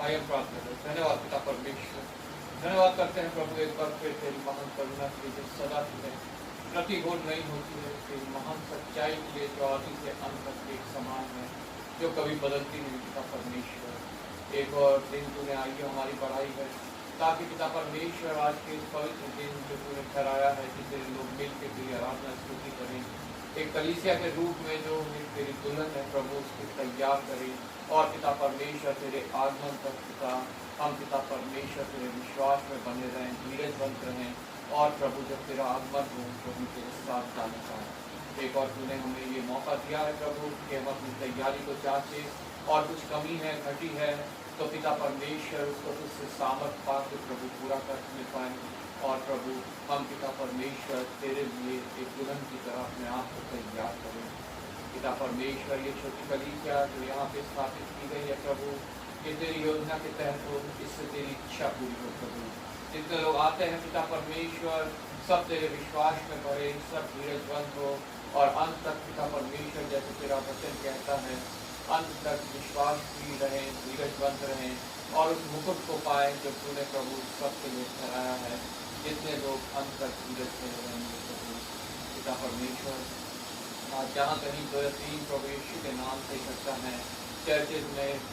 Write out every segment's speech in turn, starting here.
आइए हम प्रार्थना करें। धन्यवाद पिता परमेश्वर, धन्यवाद करते हैं प्रभु एक बार फिर तेरी महान करुणा के लिए जो सदा तुम्हें प्रतिघोर नहीं होती है, तेरी महान सच्चाई के लिए जो आदि से अंत तक एक समान है, जो कभी बदलती नहीं पिता परमेश्वर। एक और दिन तूने आई हमारी बढ़ाई है ताकि पिता परमेश्वर आज के इस पवित्र दिन जो तूने ठहराया है कि तेरे लोग मिल के तेरी आराधना स्तुति करें, एक कलीसिया के रूप में जो तेरी दुल्हन है प्रभु उसको तैयार करें, और पिता परमेश्वर तेरे आगमन तक पिता हम पिता परमेश्वर तेरे विश्वास में बने रहें, धीरजवंत रहें, और प्रभु जब तेरा आगमन हो प्रभु तेरे साथ जाने पाए। एक और तूने हमें ये मौका दिया है प्रभु कि हम अपनी तैयारी को चाहते और कुछ कमी है घटी है तो पिता परमेश्वर उसको तुझसे सामर्थ पा के प्रभु पूरा कर पाए, और प्रभु हम पिता परमेश्वर तेरे लिए एक दुल्हन की तरह अपने आप को तैयार करें। पिता परमेश्वर ये छोटी कलीसिया जो यहाँ पे स्थापित की गई है प्रभु, ये तेरी योजना के तहत हो, इससे तेरी इच्छा पूरी हो प्रभु। जितने लोग आते हैं पिता परमेश्वर सब तेरे विश्वास में भरे, सब धीरजवंत हो, और अंत तक पिता परमेश्वर जैसे तेरा वचन कहता है अंत तक विश्वास भी रहें, धीरजवंत रहें, और उस मुकुट को पाए जो तूने प्रभु सबके लिए ठहराया है। जितने लोग अंत तक धीरज से रहेंगे प्रभु पिता परमेश्वर, आज जहाँ कहीं 2 या 3 प्रभु यीशु के नाम से इकट्ठा है, चर्चेज में,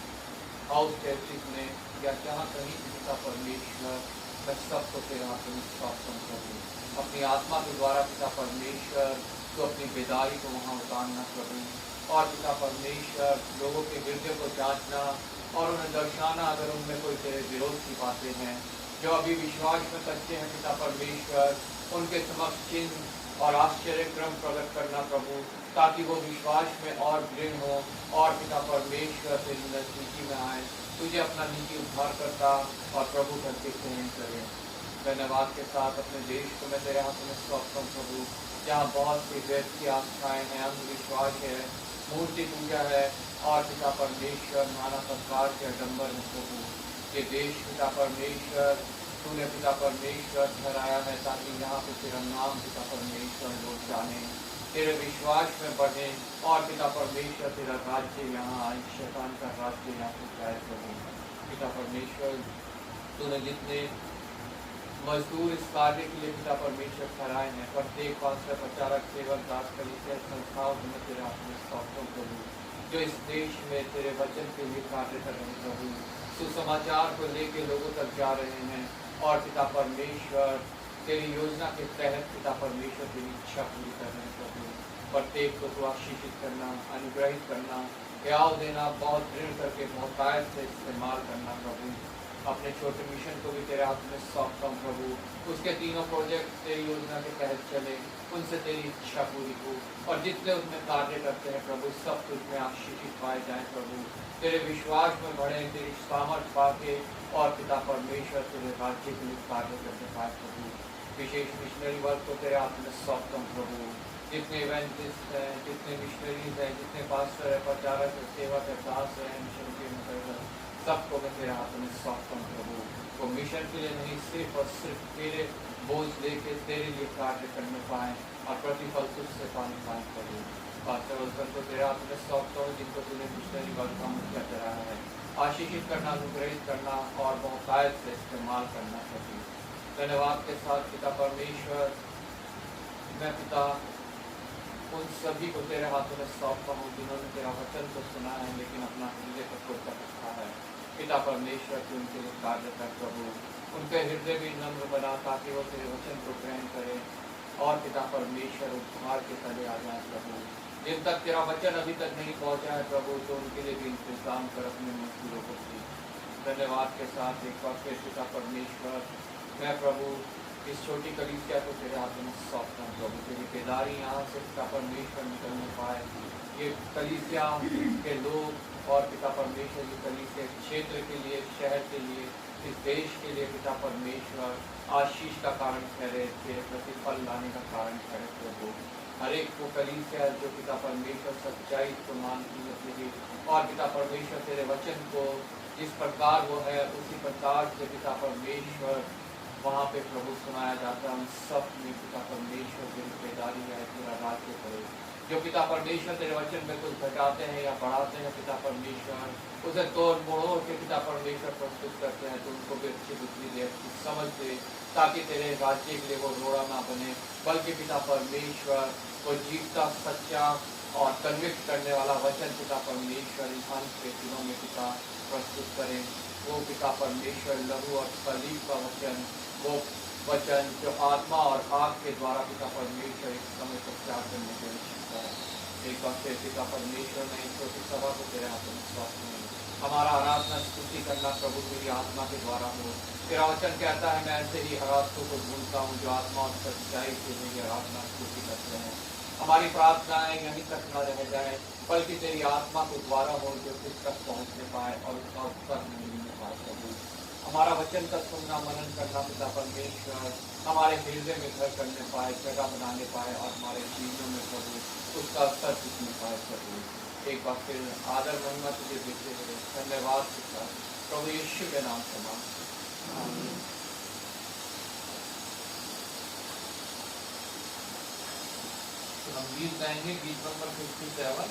हाउस चर्चेज में, या जहाँ कहीं पिता परमेश्वर मैं सबको तेरे हाथ में समर्पण करूँ। अपनी आत्मा के द्वारा पिता परमेश्वर तो अपनी बेदारी को वहाँ उतारना प्रभु, और पिता परमेश्वर लोगों के हृदय को जांचना और उन्हें दर्शाना अगर उनमें कोई तेरे विरोध की बातें हैं, जो अभी विश्वास में कच्चे हैं पिता परमेश्वर, उनके समक्ष चिन्ह और आश्चर्य क्रम प्रकट करना प्रभु, ताकि वो विश्वास में और दृढ़ हो, और पिता परमेश्वर तेरी नजदीकी में आए, तुझे अपना नीति उद्धार करता और प्रभु करके ग्रहण करें। धन्यवाद के साथ अपने देश को मैं तेरे हाथों में सौंपता हूँ प्रभु, जहाँ बहुत सी व्यर्थ की आस्थाएँ हैं, अंधविश्वास है, मूर्ति पूजा है, और पिता परमेश्वर नाना प्रकार के आडम्बर है प्रभु। ये देश पिता परमेश्वर तूने पिता परमेश्वर ठहराया है ताकि यहाँ पे तेरा नाम पिता परमेश्वर लोग जाने, तेरे विश्वास में बढ़े, और पिता परमेश्वर तेरा राज्य यहाँ आए, शैतान का राज्य यहाँ पे जाए प्रभु। पिता परमेश्वर तूने जितने मजदूर इस कार्य के लिए पिता परमेश्वर ठहराए हैं, प्रत्येक पास्टर, प्रचारक, सेवक, दास, कलीसिया संस्थाओं में तेरे हाथ में सौंपता हूं प्रभु, जो इस देश में तेरे वचन के लिए कार्य कर रहे हैं प्रभु, सुसमाचार को लेके लोगों तक जा रहे हैं, और पिता परमेश्वर तेरी योजना के तहत पिता परमेश्वर तेरी इच्छा पूरी कर रहे हैं प्रभु। प्रत्येक को तू आशीषित करना, अनुग्रहित करना, प्याव देना, बहुत दृढ़ करके बहुतायत से इस्तेमाल करना प्रभु। अपने छोटे मिशन को भी तेरे हाथ में सौंपता हूँ प्रभु, उसके तीनों प्रोजेक्ट तेरी योजना के तहत चले, उनसे तेरी इच्छा पूरी हो, और जितने उसमें कार्य करते हैं प्रभु सब तुझमें आशीषित पाए जाए प्रभु, तेरे विश्वास में बढ़े, तेरी सामर्थ पाके, और पिता परमेश्वर तेरे राज्य के लिए कार्य करते पाए प्रभु। विशेष मिशनरी वर्क को तेरे हाथ में सौंपता हूँ प्रभु, जितने इवेंटिस्ट हैं, जितने मिशनरीज हैं, जितने पास्टर है, प्रचारक है, सेवक है, दास है, मिशन के मतलब सबको मैं तेरे हाथों में सौंपता हूँ प्रभु। वो मिशन के लिए नहीं, सिर्फ और सिर्फ तेरे बोझ लेके तेरे लिए कार्य करने पाए, और प्रतिफल तुझसे पाने पाए प्रभु। पास्टर वल्सन को तेरे हाथ में सौंपता हूँ, जिनको तूने मिशनरी वर्क का मुखिया कराया है, आशीषित करना, अनुग्रहित करना, और बहुतायत से इस्तेमाल करना प्रभु। धन्यवाद के साथ पिता परमेश्वर मैं पिता उन सभी को तेरे हाथों में सौंपता हूँ जिन्होंने तेरा वचन को सुना है लेकिन अपना हृदय को खोलकर रखा है। पिता परमेश्वर की उनके लिए कार्य कर प्रभु, उनके हृदय भी नम्र बना ताकि वो तेरे वचन को ग्रहण करें, और पिता परमेश्वर उद्धार के तले आ जाए प्रभु। जिन तक तेरा वचन अभी तक नहीं पहुँचा है प्रभु, तो उनके लिए भी इंतजाम कर अपने मजदूरों को दी। धन्यवाद के साथ एक बार फिर पिता परमेश्वर मैं प्रभु इस छोटी कलीसिया को तेरे हाथों में सौंपता हूँ प्रभु, तेरी बेदारी यहाँ से पिता परमेश्वर निकलने पाए, ये कलीसिया के लोग और पिता परमेश्वर की कलीसिया क्षेत्र के लिए, शहर के लिए, इस देश के लिए पिता परमेश्वर आशीष का कारण ठहरे, तेरे प्रतिफल लाने का कारण ठहरे प्रभु। हर एक को कलीसिया जो पिता परमेश्वर सच्चाई को मानती है तेरी, और पिता परमेश्वर तेरे वचन को जिस प्रकार वो है उसी प्रकार से पिता परमेश्वर वहाँ पे प्रभु सुनाया जाता है, उन सब में पिता परमेश्वर तेरी बेदारी है, तेरा राज्य करे। जो पिता परमेश्वर तेरे वचन में कुछ घटाते हैं या बढ़ाते हैं पिता परमेश्वर, उसे तोड़ मोड़ोड़ के पिता परमेश्वर प्रस्तुत करते हैं, तो उनको भी अच्छी बुद्धि दे, अच्छी समझ दे, ताकि तेरे राज्य के लिए वो रोड़ा ना बने, बल्कि पिता परमेश्वर वो जीवता सच्चा और कन्विक्ट करने वाला वचन पिता परमेश्वर इस अंत के दिनों में पिता प्रस्तुत करें। वो पिता परमेश्वर लहू और सलीब का वचन, वो वचन जो आत्मा और आग के द्वारा पिता परमेश्वर इस समय प्रचार करने की आवश्यकता है। एक बार फिर पिता परमेश्वर ने इस छोटी सभा को तेरे हाथ में विश्वास में हमारा आराधना स्तुति करना प्रभु तेरी आत्मा के द्वारा हो। तेरा वचन कहता है मैं ऐसे ही आराधकों को ढूंढता हूँ जो आत्मा और सच्चाई से मेरी आराधना स्तुति करते हैं। हमारी प्रार्थनाएं यहीं तक न रह जाए, बल्कि तेरी आत्मा के द्वारा हो जो तुझ तक पहुँचने पाए और उसका उत्तर मिलने पाए। प्रभु हमारा वचन का सुनना मनन करना पिता परमेश्वर हमारे हृदय में घर करने पाए, जगह बनाने पाए और हमारे जीवनों में प्रभु उसका असर दिखने पाए। प्रभु एक बार फिर आदर महिमा तुझे देते हुए धन्यवाद पिता प्रभु यीशु के नाम से मांगते हैं। तो हम गीत गाएंगे, गीत नंबर 57।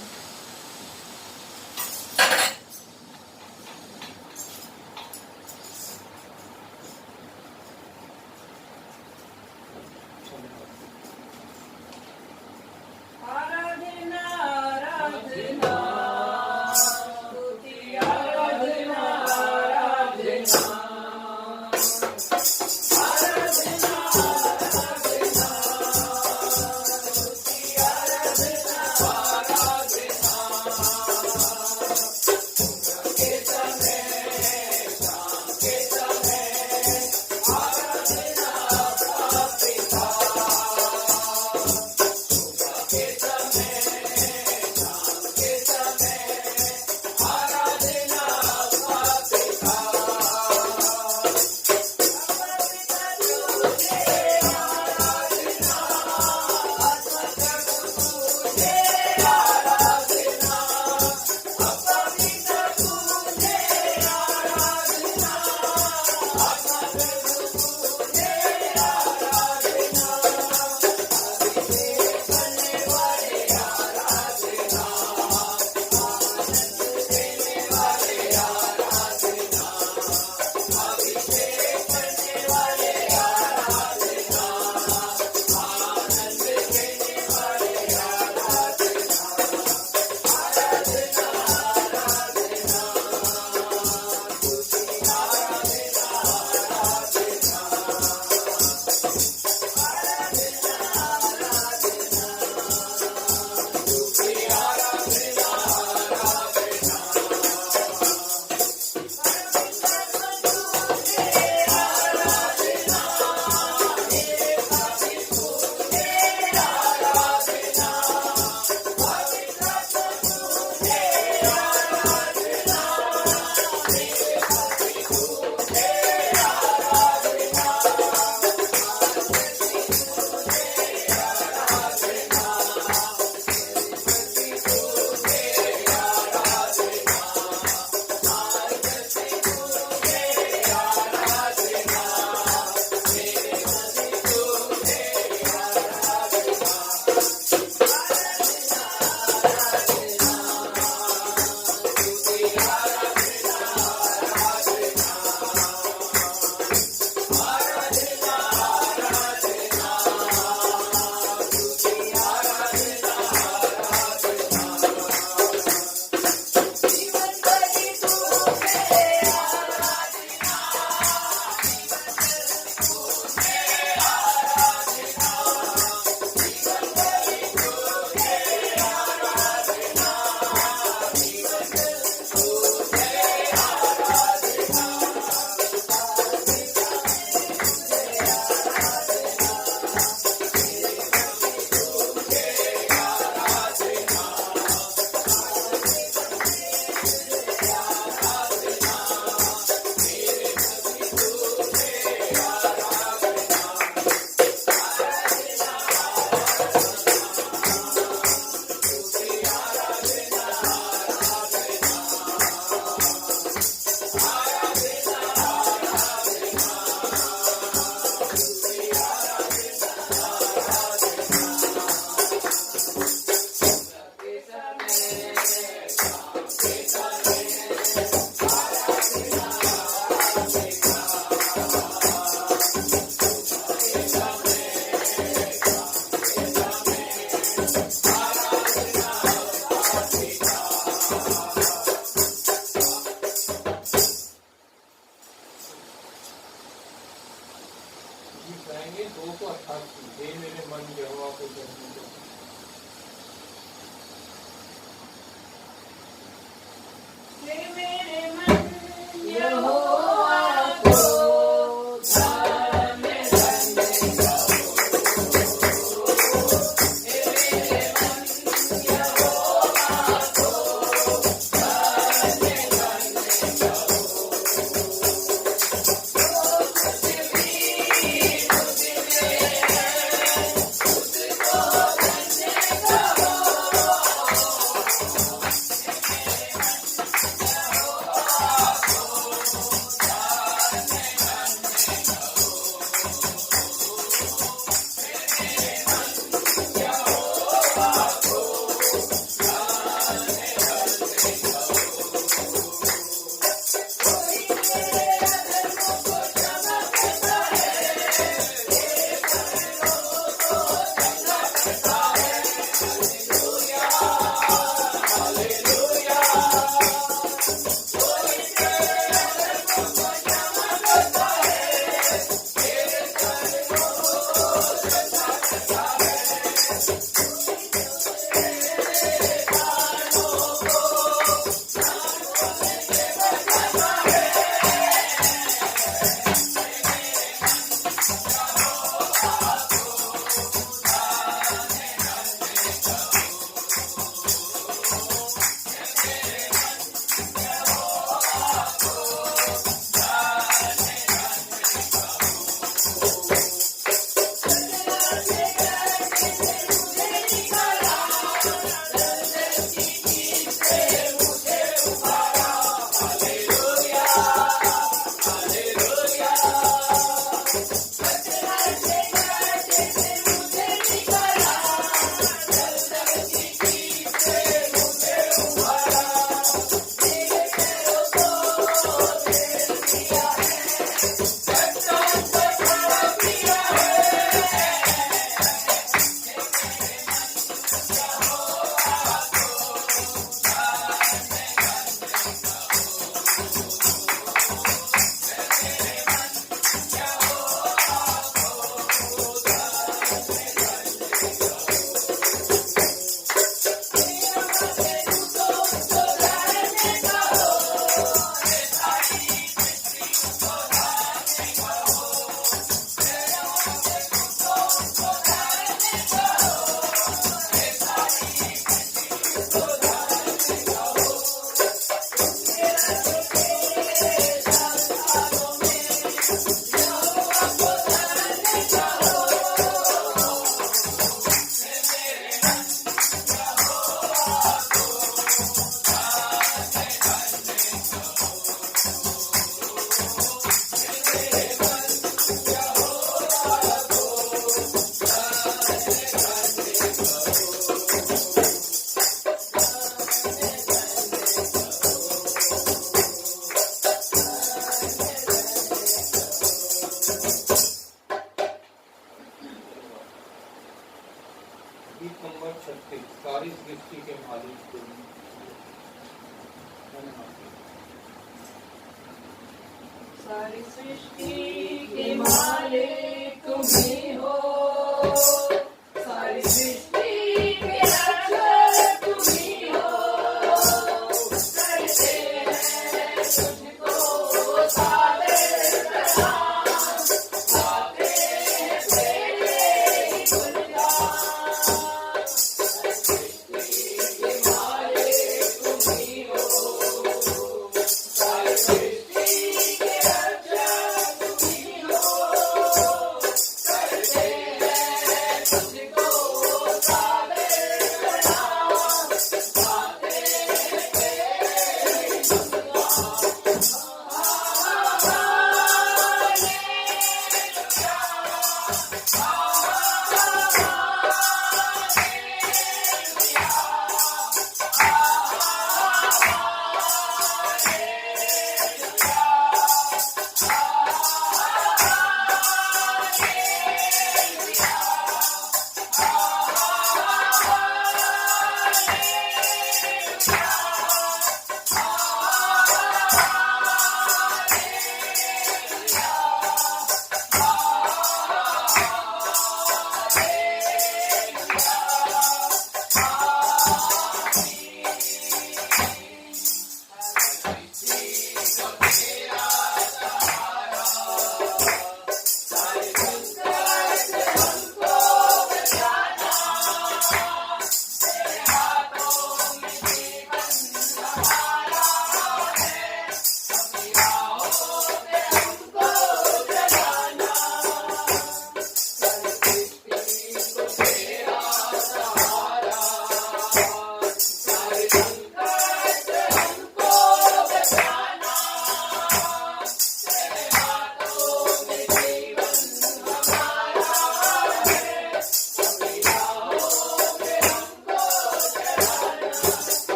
मन यहोवा को जलने दो। मेरे मन यहोवा को गीत नंबर 36 सारी सृष्टि के मालिक तुम। सारी सृष्टि के मालिक तुम ही हो, सारी सृष्टि के रक्षक तुम ही हो। करते हैं तुझको सारे प्रणाम, गाते हैं तेरे ही गुणगान।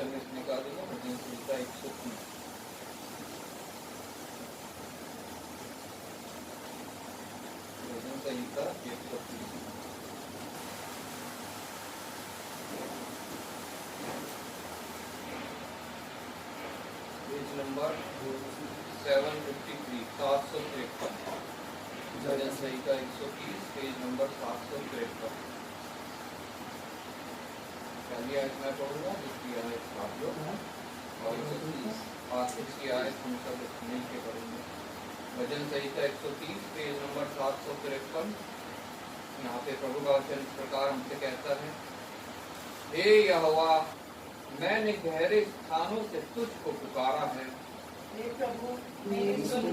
वचन में इसने कहा देखो भजन संहिता 130 भजन संहिता 130 पेज नंबर 753 753 भजन संहिता 130 पेज नंबर 753 पहली आयत मैं पढ़ूंगा दूसरी आयत आप लोग और 130 आखिर की आयत हम सब मिल के पढ़ेंगे। भजन संहिता 130 पेज नंबर 753 यहाँ पे प्रभु का वचन इस प्रकार हमसे कहता है, हे यहोवा मैंने गहरे स्थानों से तुझको पुकारा है। हे प्रभु मेरी सुन,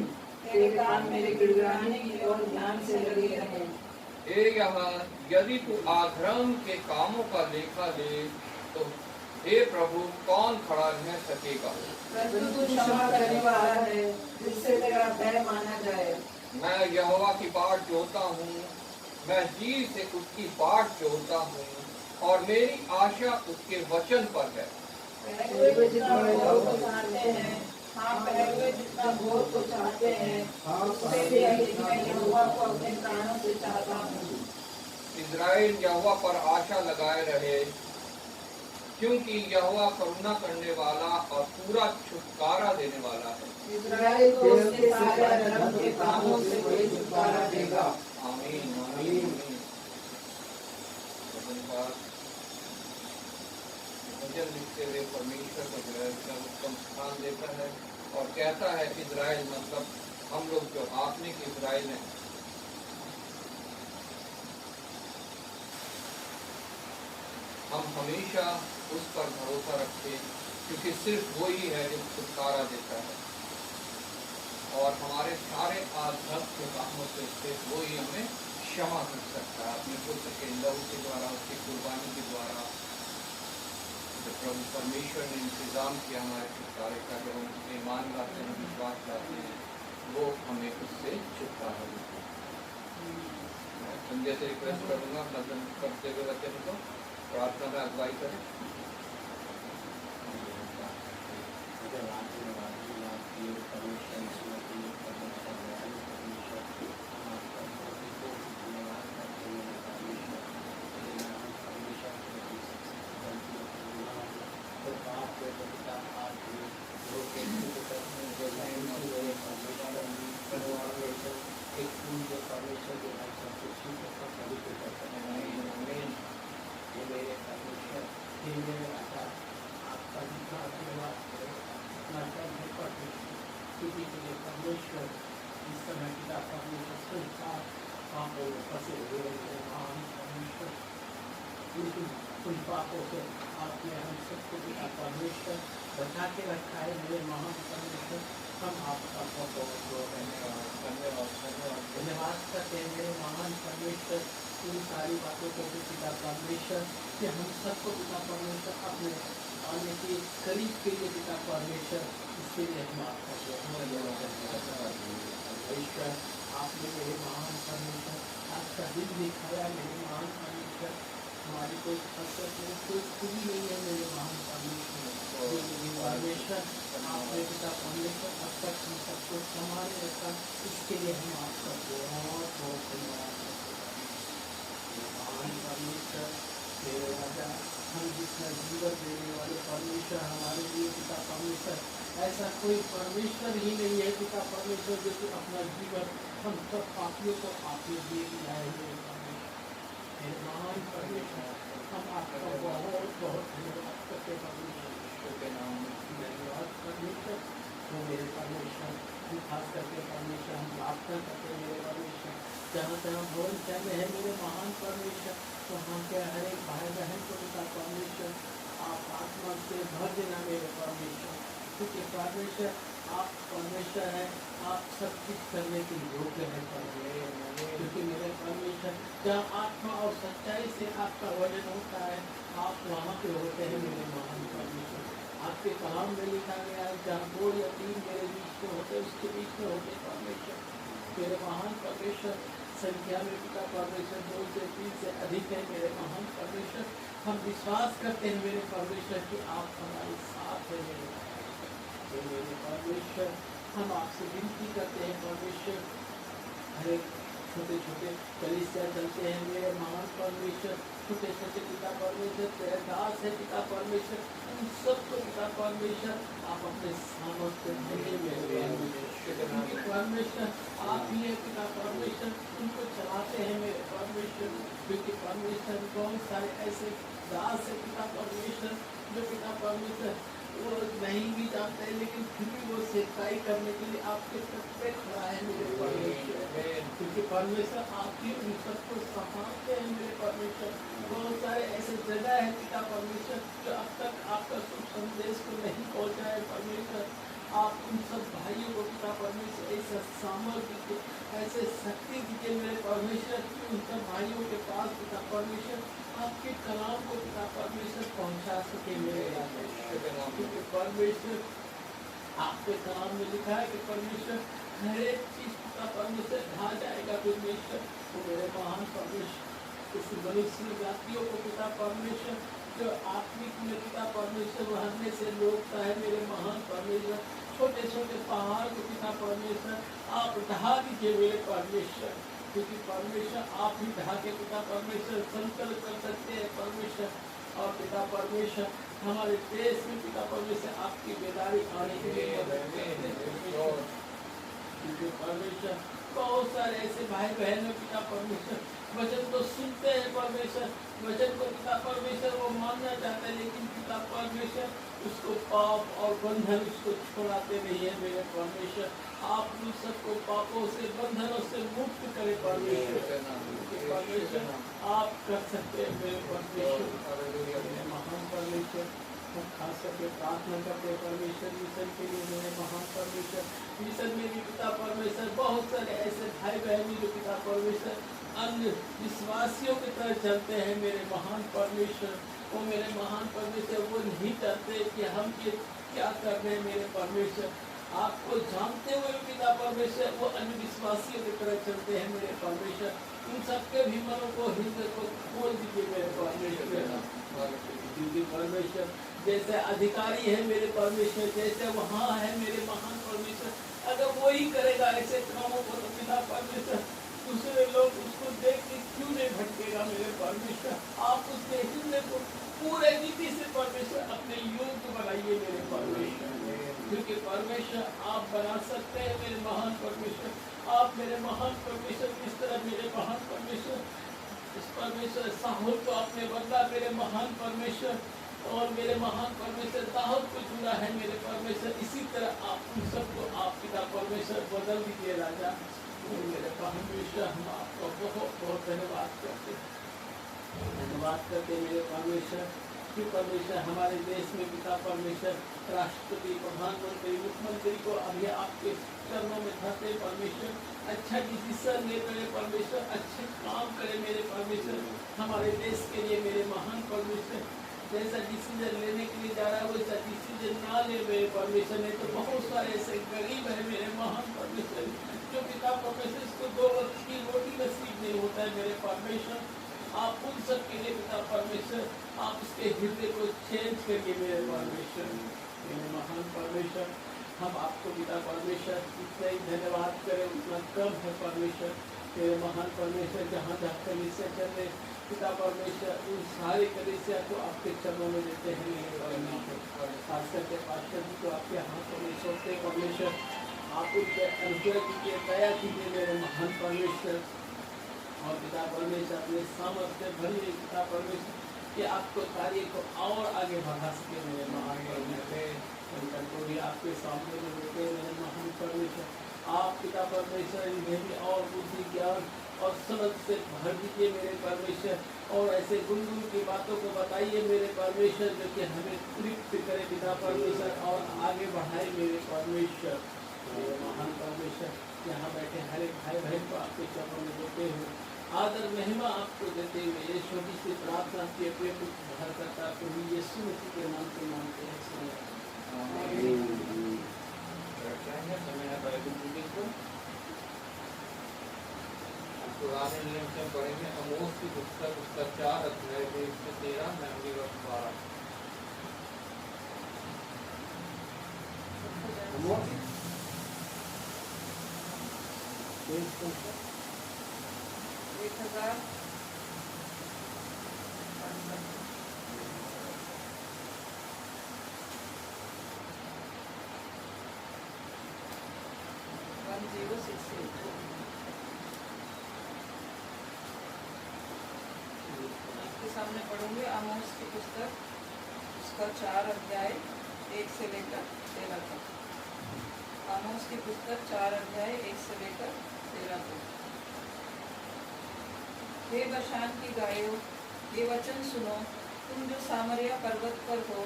तेरे कान मेरे गिड़गिड़ाने की ओर ध्यान से लगे रहे। हे यहाँ यदि तू आधर्म के कामों का लेखा ले तो हे प्रभु कौन खड़ा रह सकेगा। परंतु तू क्षमा करने वाला है जिससे तेरा भय माना जाए। मैं यहोवा की बाट जोहता हूँ, मैं जी से उसकी बाट जोहता हूँ और मेरी आशा उसके वचन पर है। पहले जितना भोर को चाहते हैं, हाँ पहले जितना भोर को चाहते हैं, उससे भी अधिक मैं यहोवा को अपने प्राणों से चाहता हूँ। इज़राइल यहोवा पर आशा लगाए रहे, क्योंकि यहोवा करुणा करने वाला और पूरा छुटकारा देने वाला है। इज़राइल को उसके सारे अधर्म के कामों से कोई छुटकारा देगा। आमीन आमीन। भजन लिखते हुए परमेश्वर को जो है उत्तम स्थान देता है और कहता है इज़राइल मतलब हम लोग जो आपने की इज़राइल है, हम हमेशा उस पर भरोसा रखें क्योंकि सिर्फ वो ही है जो छुटकारा देता है और हमारे सारे आध्यात्म के कामों से सिर्फ वो ही हमें क्षमा कर सकता है अपने पुत्र के लहू के द्वारा, उसकी कुर्बानी के द्वारा। जो प्रभु परमेश्वर ने इंतजाम किया हमारे छुटकारे का, जब हम उसमें ईमान लाते हैं, विश्वास लाते हैं, वो हमें उससे छुटकारा देता है। मैं संजय से रिक्वेस्ट करूँगा भजन करते हुए वचन को प्रार्थना में अगुवाई करें। उन पापों से आपने हम सबको पिता परमेश्वर बचा के रखा है। मेरे महान परमेश्वर हम आपका बहुत धन्यवाद करते हैं मेरे महान परमेश्वर इन सारी बातों को पिता परमेश्वर कि हम सबको पिता परमेश्वर अपने आने के करीब के लिए पिता परमेश्वर इसके लिए हम आपका परमेश्वर आपने मेरे महान परमेश्वर आपका दिल दिखाया। मेरे महान परमेश्वर हमारी कोई कसरत नहीं, कोई खूबी नहीं है मेरे महान परमेश्वर आपने पिता परमेश्वर अब तक हम सबको संभाले रखा, इसके लिए हम आपका बहुत बहुत धन्यवाद करते हैं। महान परमेश्वर मेरे राजा, हम जितना जीवन देने वाले परमेश्वर हमारे लिए पिता परमेश्वर, ऐसा कोई परमेश्वर ही नहीं है पिता परमेश्वर जो कि अपना जीवन हम सब पापियों को आपने दिए लाए हुए मेरे महान परमेश्वर हम आपका बहुत बहुत धन्यवाद करते परमेश्वर के नाम में धन्यवाद परमेश्वर। वो मेरे परमेश्वर खास करके परमेश्वर हम प्रार्थना करते हैं मेरे परमेश्वर, जहाँ जहाँ भवन चल रहे हैं मेरे महान परमेश्वर, वहाँ के हर एक भाई बहन को पिता परमेश्वर आप आत्मा से भर देना मेरे परमेश्वर, क्योंकि परमेश्वर आप परमेश्वर है, आप सब कुछ करने के योग्य है परमेश्वर, क्योंकि मेरे परमेश्वर जहाँ आत्मा और सच्चाई से आपका वजन होता है आप वहाँ पे होते हैं मेरे महान परमेश्वर। आपके कलाम में लिखा गया है जहाँ 2 या 3 मेरे बीच में होते उसके बीच में होते परमेश्वर। मेरे महान परमेश्वर संख्या में पिता परमेश्वर 2 से 3 से अधिक है मेरे महान परमेश्वर। हम विश्वास करते हैं मेरे परमेश्वर कि आप हमारे साथ हैं मेरे परमेश्वर। हम आपसे विनती करते हैं परमेश्वर, हर एक छोटे छोटे कलीसिया चलते हैं मेरे महान परमेश्वर, छोटे छोटे पिता परमेश्वर तेरे दास है पिता परमेश्वर, उन सबको पिता परमेश्वर आप अपने सामर्थ्य देंगे मेरे परमेश्वर। आप ही है पिता परमेश्वर, उनको चलाते हैं मेरे परमेश्वर, क्योंकि परमेश्वर बहुत सारे ऐसे दास है पिता परमेश्वर जो पिता परमेश्वर वो नहीं भी जानते हैं, लेकिन फिर भी वो सेवकाई करने के लिए आपके पे खड़ा है मेरे परमेश्वर, क्योंकि परमेश्वर आप ही उन सबको संभालते हैं मेरे परमेश्वर। बहुत सारे ऐसे जगह है पिता परमेश्वर जो अब तक आपका शुभ संदेश को नहीं पहुंचा है परमेश्वर। आप उन सब भाइयों को पिता परमेश्वर ऐसा सामर्थ्य दीजिए, ऐसे शक्ति दीजिए मेरे परमेश्वर कि उन सब भाइयों के पास पिता परमेश्वर आपके कलाम को पिता परमेश्वर पहुंचा सके मेरे क्योंकि परमेश्वर आपके कलाम में लिखा है कि परमेश्वर हर एक चीज पिता परमेश्वर ढा जाएगा परमेश्वर। तो मेरे महान परमेश्वर इस मनुष्य जातियों को पिता परमेश्वर जो आत्मिक में पिता परमेश्वर रहने से रोकता है मेरे महान परमेश्वर, छोटे छोटे पहाड़ को पिता परमेश्वर आप ढा दीजिए मेरे परमेश्वर, क्योंकि परमेश्वर आप ही ढा के पिता परमेश्वर समतल कर सकते हैं परमेश्वर। और पिता परमेश्वर हमारे देश में पिता परमेश्वर आपकी बेदारी आने के लिए मदद करते हैं क्योंकि परमेश्वर बहुत सारे ऐसे भाई बहन में पिता परमेश्वर वचन को सुनते हैं परमेश्वर, वचन को पिता परमेश्वर वो मानना चाहते हैं, लेकिन पिता परमेश्वर उसको पाप और बंधन उसको छोड़ाते नहीं है मेरे परमेश्वर। आप उन सबको पापों से बंधनों से मुक्त करें परमेश्वर, परमेश्वर आप कर सकते हैं मेरे परमेश्वर महान परमेश्वर। हम खास करके प्रार्थना करते हैं परमेश्वर मिशन के लिए मेरे महान परमेश्वर। मिशन में भी पिता परमेश्वर बहुत सारे ऐसे भाई बहन जो पिता परमेश्वर अन्य विश्वासियों की तरह चलते हैं मेरे महान परमेश्वर। वो मेरे महान परमेश्वर वो नहीं चाहते कि हम ये क्या कर रहे हैं मेरे परमेश्वर, आपको जानते हुए पिता परमेश्वर वो अन्य विश्वासियों की तरह चलते हैं मेरे परमेश्वर। उन सबके भी मनों को हृदय को खोल दीजिए मेरे परमेश्वर, क्योंकि परमेश्वर जैसे अधिकारी है मेरे परमेश्वर, जैसे वहाँ है मेरे महान परमेश्वर, अगर वो ही करेगा ऐसे कामों को तो पिता परमेश्वर दूसरे लोग उसको देख के क्यों नहीं भटकेगा मेरे परमेश्वर। आप उसके हृदय को पूरे रीति से परमेश्वर अपने योग्य बनाइए मेरे परमेश्वर, क्योंकि परमेश्वर आप बना सकते हैं मेरे महान परमेश्वर। आप मेरे महान परमेश्वर किस तरह मेरे महान परमेश्वर इस परमेश्वर साहुल को आपने बदला मेरे महान परमेश्वर, और मेरे महान परमेश्वर दाऊद को चुना है मेरे परमेश्वर, इसी तरह आप उन सबको आप पिता परमेश्वर बदल दीजिए राजा मेरे परमेश्वर। हम आपका बहुत बहुत धन्यवाद करते मेरे परमेश्वर कि परमेश्वर हमारे देश में पिता परमेश्वर राष्ट्रपति प्रधानमंत्री मुख्यमंत्री को अभी आपके चरणों में धरते परमेश्वर, अच्छा डिसीजन ले मेरे परमेश्वर, अच्छे काम करे मेरे परमेश्वर हमारे देश के लिए मेरे महान परमेश्वर। जैसा डिसीजन लेने के लिए जा रहा है वैसा डिसीजन ना ले मेरे परमेश्वर, नहीं तो बहुत सारे ऐसे गरीब है मेरे महान परमेश्वर जो पिता परमेश्वर इसको 2 वक्त की रोटी नसीब नहीं होता है मेरे परमेश्वर। आप उन सब के लिए पिता परमेश्वर आप उसके हृदय को चेंज करिए मेरे परमेश्वर मेरे महान परमेश्वर। हम आपको पिता परमेश्वर इतना ही धन्यवाद करें उतना कम है परमेश्वर मेरे महान परमेश्वर। जहाँ जहाँ कलीसिया चल रहे पिता परमेश्वर उन सारे कलीसिया को आपके चरणों में देते हैं मेरे परमेश्वर, खास करके पास्टर जी को आपके हाथों में सौंपते परमेश्वर। आप उनके अनुग्रह कीजिए, दया कीजिए मेरे महान परमेश्वर, और पिता परमेश्वर अपने सामर्थ्य भरिए पिता परमेश्वर कि आपको कार्य को और आगे बढ़ा सके मेरे महान परमेश्वर। को भी आपके सामने में देते हैं मेरे महान परमेश्वर। आप पिता परमेश्वर इन्हें भी और बुद्धि ज्ञान और समझ से भर दीजिए मेरे परमेश्वर, और ऐसे गुनगुन की बातों को बताइए मेरे परमेश्वर जो कि हमें तृप्त करे पिता परमेश्वर और आगे बढ़ाए मेरे परमेश्वर मेरे महान परमेश्वर। यहाँ बैठे हर एक भाई बहन को आपके चरणों में देते हुए आदर महिमा आपको देते हुए ये छोटी सी प्रार्थना की अपने कुछ भर करता प्रभु यीशु मसीह के नाम से मानते हैं। पुराने नियम से पढ़ेंगे अमोस की पुस्तक 4 अध्याय 1 से 13 मेमोरी वर्ष 12। पेज कौन सा? 1000 1068। आपके सामने पढ़ूंगी आमोस की पुस्तक, उसका 4 अध्याय 1 से लेकर 13 तक। आमोस की पुस्तक 4 अध्याय 1 से लेकर 13 तक। हे बशान की गायों, ये वचन सुनो, तुम जो सामरिया पर्वत पर हो,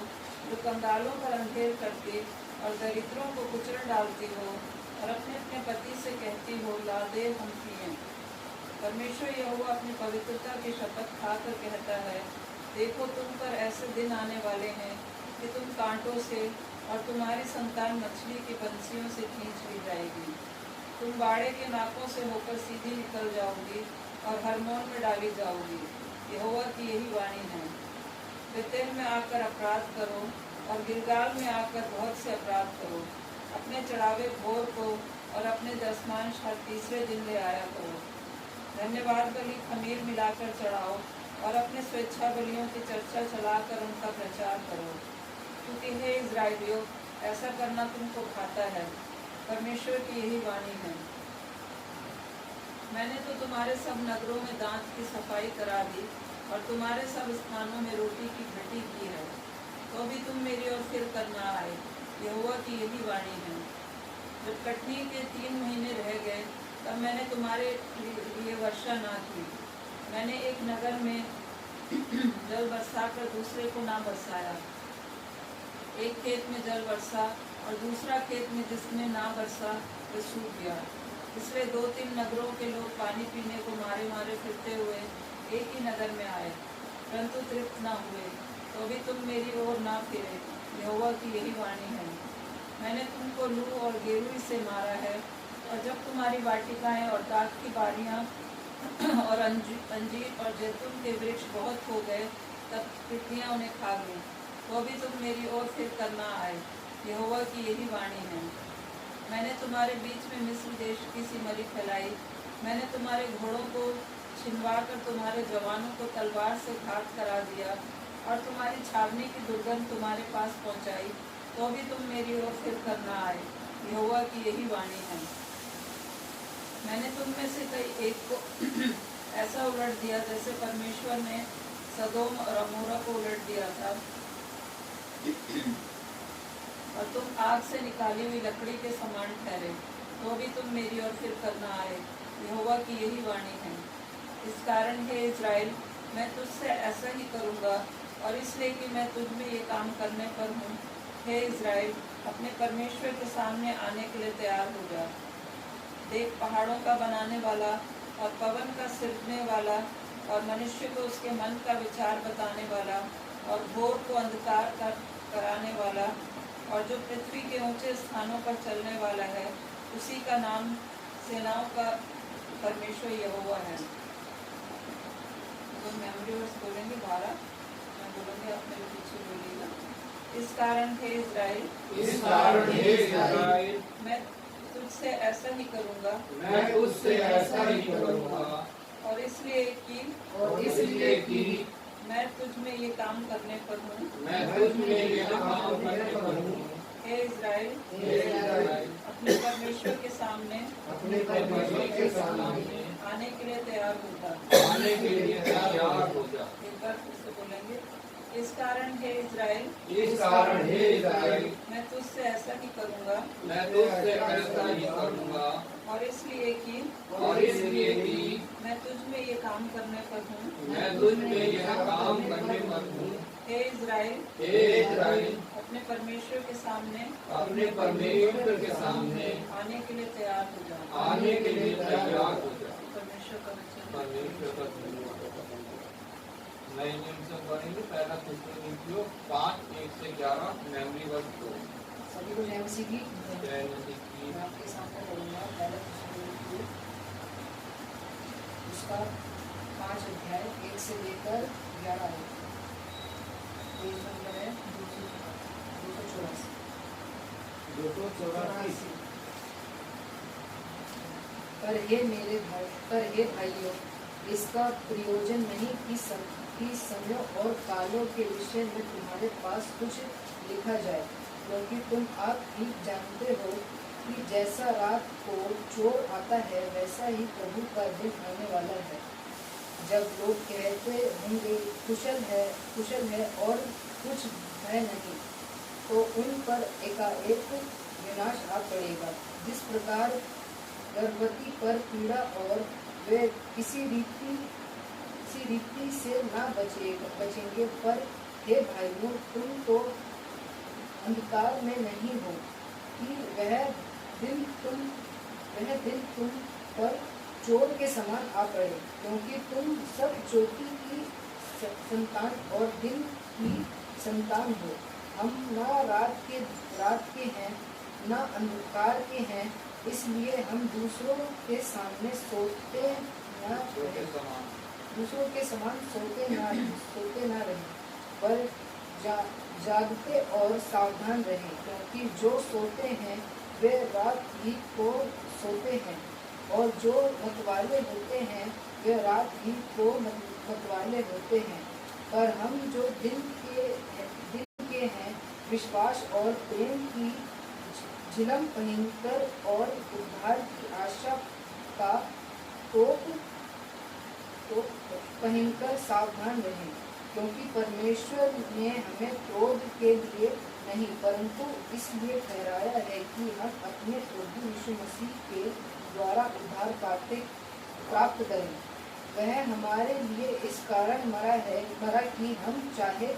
जो कंगालों पर अंधेर करती और दरिद्रों को कुचल डालती हो और अपने अपने पति से कहती हो, ला दे हम पिएं। परमेश्वर यहोवा अपनी पवित्रता की शपथ खाकर कहता है, देखो तुम पर ऐसे दिन आने वाले हैं कि तुम कांटों से और तुम्हारी संतान मछली की पंछियों से खींच ली जाएगी। तुम बाड़े के नाकों से होकर सीधी निकल जाओगी और हरमोन में डाली जाओगी। यहोवा की यही वाणी है। बेतेल में आकर अपराध करो और गिलगाल में आकर बहुत से अपराध करो। अपने चढ़ावे भोर को और अपने दसमांश हर तीसरे दिन ले आया करो। धन्यवाद बलि खमीर मिलाकर चढ़ाओ और अपने स्वेच्छा बलियों की चर्चा चलाकर उनका प्रचार करो। क्योंकि हे इज़राइलियों, ऐसा करना तुमको खाता है। परमेश्वर की यही वाणी है। मैंने तो तुम्हारे सब नगरों में दांत की सफाई करा दी और तुम्हारे सब स्थानों में रोटी की घटी की है, तो भी तुम मेरी ओर फिर करना आए। यहोवा की यही वाणी है। जब कटनी के 3 महीने रह गए, तब मैंने तुम्हारे लिए वर्षा ना की। मैंने एक नगर में जल बरसाकर दूसरे को ना बरसाया। एक खेत में जल बरसा और दूसरा खेत में जिसमें ना बरसा वह सूख गया। इसलिए 2-3 नगरों के लोग पानी पीने को मारे मारे फिरते हुए एक ही नगर में आए, परंतु तृप्त न हुए। तो भी तुम मेरी ओर ना फिरे। यहोवा की यही वाणी है। मैंने तुमको लू और गेरूई से मारा है, और जब तुम्हारी वाटिकाएं और दाख की बारियां और अंजीर और जैतून के वृक्ष बहुत हो गए, तब तितलियां उन्हें खा गईं। तो भी तुम मेरी ओर फिर करना आए। यहोवा की यही वाणी है। मैंने तुम्हारे बीच में मिस्र देश की सी मरी फैलाई। मैंने तुम्हारे घोड़ों को छिनवा कर तुम्हारे जवानों को तलवार से घात करा दिया और तुम्हारी छावनी की दुर्गंध तुम्हारे पास पहुंचाई। तो भी तुम मेरी ओर फिर करना आए। यहोवा की यही वाणी है। मैंने तुम में से कई एक को ऐसा उलट दिया जैसे परमेश्वर ने सदोम और अमोरा को उलट दिया था, और तुम आग से निकाली हुई लकड़ी के समान ठहरे। तो भी तुम मेरी ओर फिर करना आए। यहोवा की यही वाणी है। इस कारण हे इज़राइल, मैं तुझसे ऐसा ही करूँगा, और इसलिए कि मैं तुझ में ये काम करने पर हूँ। हे इज़राइल, अपने परमेश्वर के सामने आने के लिए तैयार हो जा। देख, पहाड़ों का बनाने वाला और पवन का सिरकने वाला और मनुष्य को उसके मन का विचार बताने वाला और भोर को अंधकार कराने वाला और जो पृथ्वी के ऊंचे स्थानों पर चलने वाला है, उसी का नाम सेनाओं का परमेश्वर यहोवा है। तो मेमोरी वर्स बोलेंगे 12, मैं बोलूँगी, आप मेरे पीछे बोलिएगा। इस कारण हे इज़राइल, मैं तुझसे ऐसा ही करूँगा, और इसलिए कि मैं तुझ में ये काम करने पर हूँ। हे इज़राइल, अपने परमेश्वर के सामने आने के लिए तैयार हो जा। एक बार फिर से बोलेंगे। इस कारण हे इज़राइल, मैं तुझसे ऐसा ही करूँगा, और इसलिए कि मैं तुझ में ये काम करने पर हूँ। हे इज़राइल, अपने परमेश्वर के सामने आने के लिए तैयार हो जा। परमेश्वर का वचन। नए नियम से पढ़ेंगे। पहला थिस्सलुनीकियों 5:1 से 11 मेमोरी वर्स 2। सभी को जय मसीह की। जय मसीह की। मैं आपके सामने पढ़ूंगा पहला थिस्सलुनीकियों उसका 5 अध्याय 1 से लेकर 11 है, पेज नंबर है 284। 284। पर हे भाइयों, इसका प्रयोजन नहीं कि समयों और कालों के विषय में तुम्हारे पास कुछ लिखा जाए, क्योंकि तुम आप ही जानते हो कि जैसा रात को चोर आता है वैसा ही प्रभु का दिन आने वाला है। जब लोग कहते होंगे कुशल है और कुछ है नहीं, तो उन पर एकाएक विनाश आ पड़ेगा। जिस प्रकार गर्भवती पर पीड़ा और वे किसी रीति से ना बचेंगे, पर हे भाइयों, तुम तो अंधकार में नहीं हो कि वह दिन तुम पर चोर के समान आ पड़े, क्योंकि तुम सब ज्योति की संतान और दिन की संतान हो। हम ना रात के हैं ना अंधकार के हैं, इसलिए हम दूसरों के समान सोते ना रहें, पर जागते और सावधान रहें, क्योंकि जो सोते हैं वे रात ही को सोते हैं, और जो मतवाले होते हैं वे रात ही को मतवाले होते हैं। पर हम जो दिन के हैं, विश्वास और प्रेम की झिलम पहनकर और उद्धार की आशा का टोप पहनकर सावधान रहें, क्योंकि परमेश्वर ने हमें क्रोध के लिए नहीं, परंतु इसलिए ठहराया है कि हम अपने प्रभु यीशु मसीह के द्वारा उद्धार प्राप्त करें। वह हमारे लिए इस कारण मरा कि हम चाहे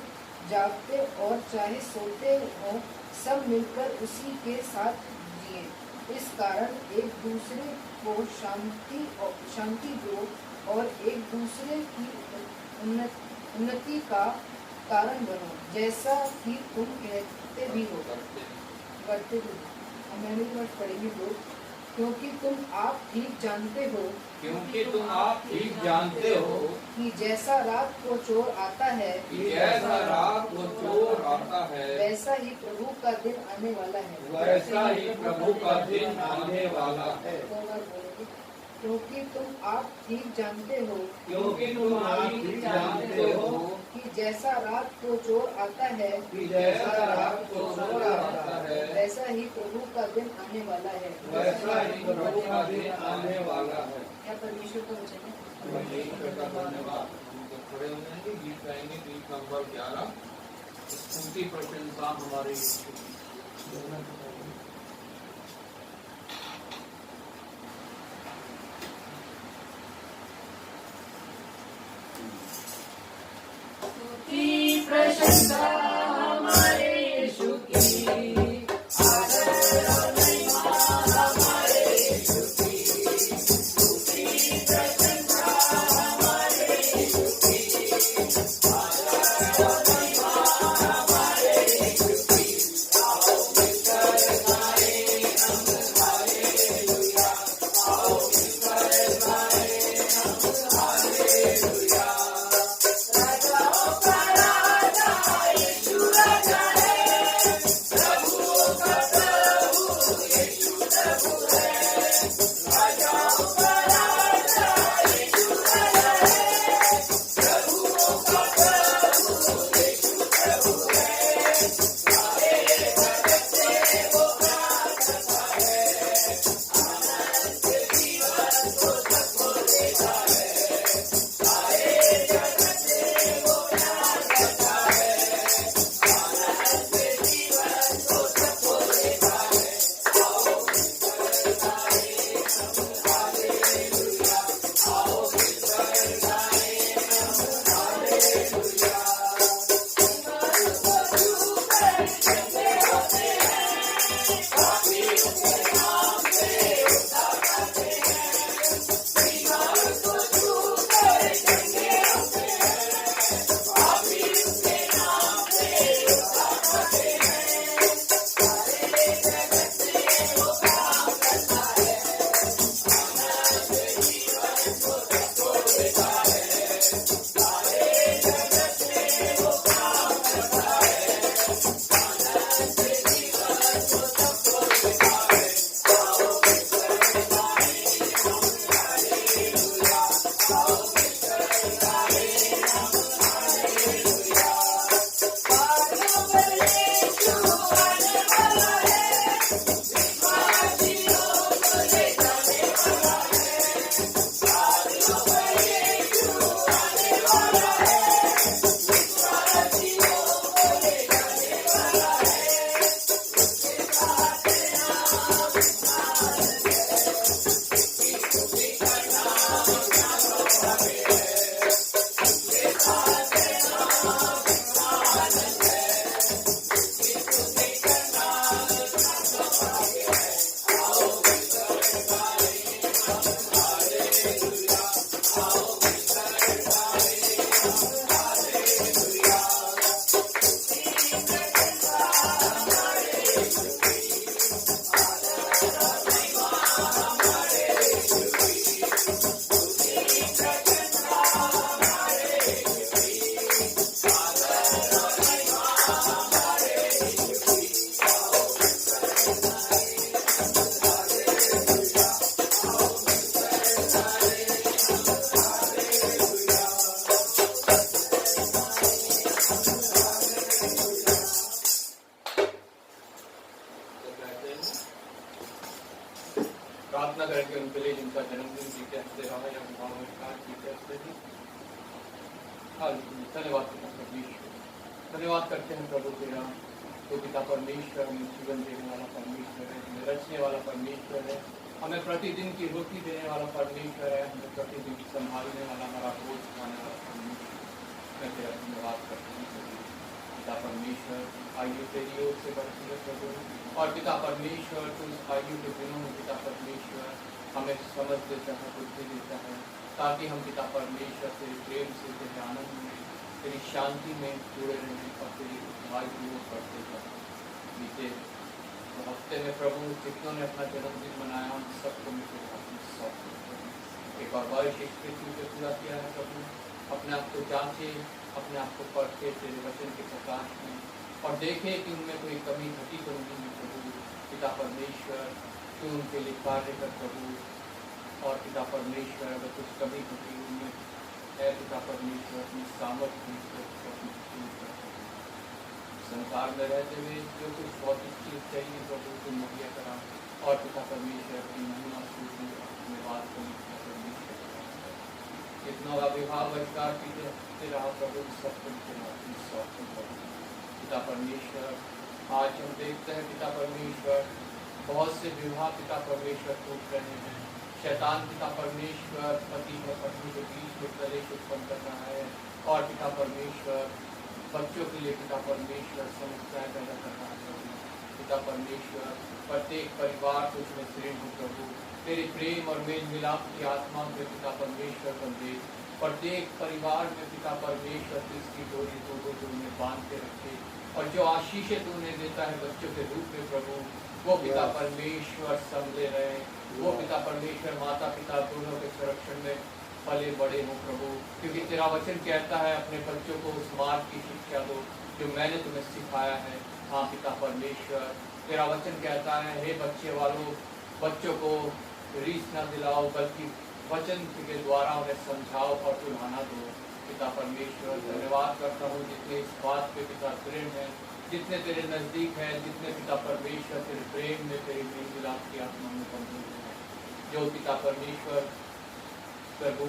जागते और चाहे सोते हों, सब मिलकर उसी के साथ जिए। इस कारण एक दूसरे को शांति दो और एक दूसरे की उन्नति का कारण बनो, जैसा कि तुम कहते भी हो करते भी हो। मैंने पढ़ेंगे दो, क्योंकि तुम आप ठीक जानते हो कि जैसा रात को चोर आता है वैसा ही प्रभु का दिन आने वाला है। क्योंकि तुम आप ठीक जानते हो कि जैसा रात को चोर आता है वैसा ही प्रभु का दिन आने वाला है। क्या परमेश्वर का वचन है? धन्यवाद। खड़े हो जाएंगे, गीत गाएंगे, गीत नंबर 11, स्तुति प्रशंसा हमारे प्रशंसा हमारे यीशु की, आदर और महिमा हमारे यीशु की, स्तुति प्रशंसा हमारे यीशु की, आदर और महिमा हमारे यीशु की। आओ मिलकर गाएं हम हालेलुया, आओ मिलकर गाएं हम हालेलुया। राजाओं का राजा यीशु राजा है, प्रभुओं का प्रभु यीशु प्रभु है। राजाओं का राजा यीशु राजा है, प्रभुओं का प्रभु यीशु प्रभु है। सारे जगत से वो प्यार करता है, आनंद से जीवन को सबको देता है। सारे जगत से वो प्यार करता है, आनंद से जीवन को सबको देता है। आओ मिलकर गाएं हम हालेलुया, आओ मिलकर गाएं हम हालेलुया। ईमान को छूकर चंगे होते हैं, पापी उसके नाम से उद्धार पाते हैं। ईमान को छूकर चंगे होते हैं, पापी उसके नाम से उद्धार पाते हैं। सारे जगत से वो काम करता है, आनंद जीवन को सबको देता है। सारे जगत हालेलुया। धन्यवाद पिता परमेश्वर, धन्यवाद करते हैं प्रभु तेरा, तो पिता परमेश्वर हमें जीवन देने वाला परमेश्वर है, हमें रचने वाला परमेश्वर है, हमें प्रतिदिन की रोटी देने वाला परमेश्वर है, हमें प्रतिदिन संभालने वाला, हमारा बोझ उठाने वाला परमेश्वर। मैं तेरा धन्यवाद करता हूँ प्रभु। पिता परमेश्वर आयु तेरी ओर से बढ़ती है प्रभु, और पिता परमेश्वर तो इस आयु के दिनों में पिता परमेश्वर हमें समझ देता है, बुद्धि देता है, ताकि हम पिता परमेश्वर तेरे प्रेम से, तेरे आनंद में, तेरी शांति में जुड़े रहें और तेरी भाई की ओर बढ़ते जाएं। बीते हफ्ते में प्रभु जितनों ने अपना जन्मदिन मनाया उन सबको मैं तेरे हाथ में सौंप देता हूं। एक और बार इस पृथ्वी पे पूरा किया है प्रभु, अपने आप को जांचे, अपने आप को पढ़ते तेरे वचन के प्रकाश में, और देखे कि उनमें कोई कमी घटी तो नहीं है प्रभु। पिता परमेश्वर तू उनके लिए कार्य कर प्रभु, और पिता परमेश्वर अगर कुछ कमी घटी उनमें है पिता परमेश्वर अपनी सामर्थ्य संसार में रहते हुए जो कुछ भौतिक चीज चाहिए प्रभु तुम मुहैया करा, और पिता परमेश्वर अपनी महिमा स्तुति अपने बात को पिता परमेश्वर करा। जितना का विवाह बहिष्कार की रहा प्रभु सब कुछ प्रभु। पिता परमेश्वर आज हम देखते हैं पिता परमेश्वर बहुत से विवाह पिता परमेश्वर टूट रहे हैं। शैतान पिता परमेश्वर पति और पत्नी के बीच में कलेश उत्पन्न कर रहा है, और पिता परमेश्वर बच्चों के लिए पिता परमेश्वर समस्याएं पैदा कर रहा है प्रभु। पिता परमेश्वर प्रत्येक परिवार को उसमें प्रेम हो प्रभु, तेरे प्रेम और मेल मिलाप की आत्मा में पिता परमेश्वर बंदे प्रत्येक परिवार में पिता परमेश्वर इसकी डोरी दो उन्हें बांध के रखे, और जो आशीषें तू उन्हें देता है बच्चों के रूप में प्रभु वो पिता परमेश्वर संभले रहे, वो पिता परमेश्वर माता पिता दोनों के संरक्षण में पले बड़े हो प्रभु। क्योंकि तेरा वचन कहता है अपने बच्चों को उस मार्ग की शिक्षा दो जो मैंने तुम्हें सिखाया है। हाँ पिता परमेश्वर तेरा वचन कहता है हे बच्चे वालों बच्चों को रीस न दिलाओ बल्कि वचन के द्वारा उन्हें समझाओ और सुधारना दो। पिता परमेश्वर धन्यवाद करता हूँ जितने इस बात पे पिता दृढ़ है, जितने तेरे नजदीक है, जितने पिता परमेश्वर तेरे प्रेम में तेरे मेल मिलाप की आत्मा में बंधे हैं, जो पिता परमेश्वर प्रभु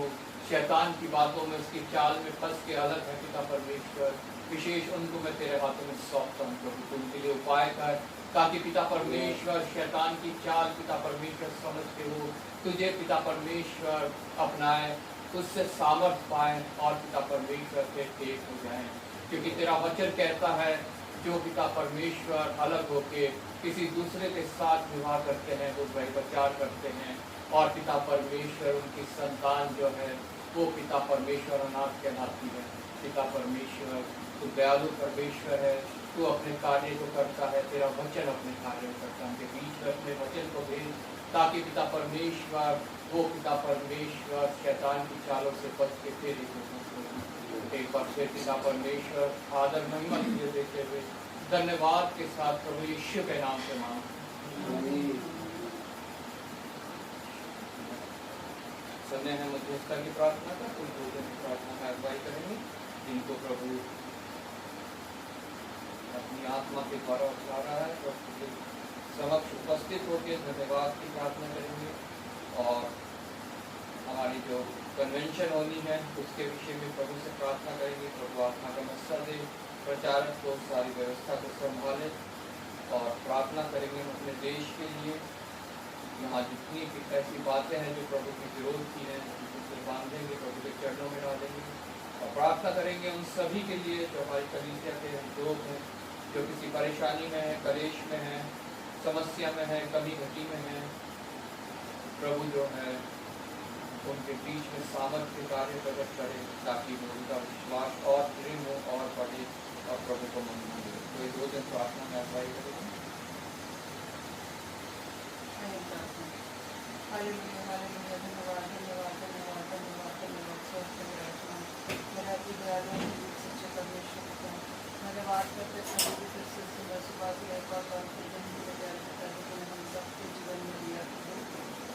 शैतान की बातों में उसकी चाल में फंस के अलग है पिता परमेश्वर विशेष उनको मैं तेरे हाथों में सौंपता हूँ प्रभु। तुम उनके लिए उपाय कर ताकि पिता परमेश्वर शैतान की चाल पिता परमेश्वर समझते हो तुझे पिता परमेश्वर अपनाए, उससे सामर्थ पाए और पिता परमेश्वर से एक हो जाए। क्योंकि तेरा वचन कहता है जो पिता परमेश्वर अलग होके किसी दूसरे के साथ विवाह करते हैं वो व्यभिचार करते हैं, और पिता परमेश्वर उनकी संतान जो है वो पिता परमेश्वर अनाथ कहलाती है। पिता परमेश्वर तू दयालु परमेश्वर है, तू अपने कार्य को करता है, तेरा वचन अपने कार्य को करता है। उनके बीच में अपने वचन को भेज ताकि पिता परमेश्वर वो पिता परमेश्वर शैतान की चालों से बच के फिर एक बार फिर पिता परमेश्वर आदर महिमा तुझे देते हुए धन्यवाद के साथ प्रभु यीशु के नाम से मांग समय है मध्यस्थता की प्रार्थना का कुछ भोजन की प्रार्थना का अगुवाई करेंगे जिनको प्रभु अपनी आत्मा के द्वारा उठा रहा है तो समक्ष उपस्थित होकर धन्यवाद की प्रार्थना करेंगे। और हमारी जो कन्वेंशन होनी है उसके विषय में प्रभु से प्रार्थना करेंगे। प्रभु आत्मा का मस्सा दे, प्रचारक को सारी व्यवस्था को संभाले, और प्रार्थना करेंगे अपने देश के लिए। यहाँ जितनी ऐसी बातें हैं जो प्रभु के विरोध की हैं उसे बांधेंगे, प्रभु के चरणों में डालेंगे, और प्रार्थना करेंगे उन सभी के लिए जो हमारी कलीसिया के लोग हैं जो किसी परेशानी में है, कलेश में है, समस्या में है, कमी घटी में है। प्रभु जो है उनके बीच में सामर्थ्य कार्य प्रकट करे ताकि वो उनका विश्वास और दृढ़ हो और बढ़े और प्रभु को महिमा मिले। तो ये दो दिन प्रार्थना में अगुवाई करेंगे। धन्यवाद करते प्रभु फिर से सुबह सुबह की एक बार जीवन में दिया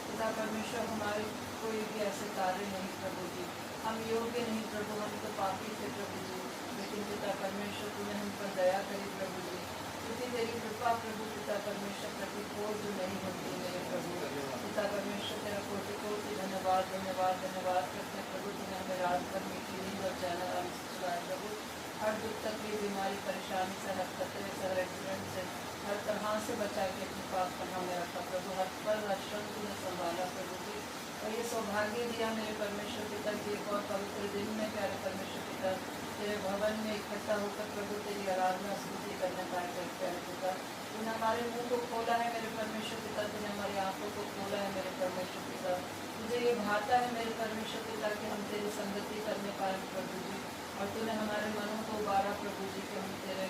पिता परमेश्वर। हमारे कोई भी ऐसे कार्य नहीं प्रभु जी, हम योग्य नहीं प्रभु, हम तो पापी थे प्रभु जी, लेकिन पिता परमेश्वर तूने हम पर दया करी प्रभु जी। क्योंकि तेरी कृपा प्रभु पिता परमेश्वर प्रति कोई जो नहीं होती मेरे प्रभु पिता परमेश्वर तेरा कोटि कोटि धन्यवाद धन्यवाद धन्यवाद करते प्रभु। तूने हमें रात भर मीठी नींद और चैन आराम चुका है प्रभु। हर दुख तकलीफ बीमारी परेशानी से, हर खतरे से, हर एक्सीडेंट से, हर तरह से बचा के अपनी पाक पनाह में रखा प्रभु। हर पल हर क्षण तूने संभाला प्रभु जी। और ये सौभाग्य दिया मेरे परमेश्वर पिता जी एक और पवित्र दिन में प्यारे परमेश्वर पिता तेरे भवन में इकट्ठा होकर प्रभु तेरी आराधना स्तुति करने पाए प्यारे पिता। तूने हमारे मुंह को खोला है मेरे परमेश्वर पिता, तूने हमारी आंखों को खोला है मेरे परमेश्वर पिता। तुझे ये भाता है मेरे परमेश्वर पिता कि हम तेरी संगति करने पाए प्रभु जी। और तूने हमारे मनों को उबारा प्रभु जी कि हम तेरे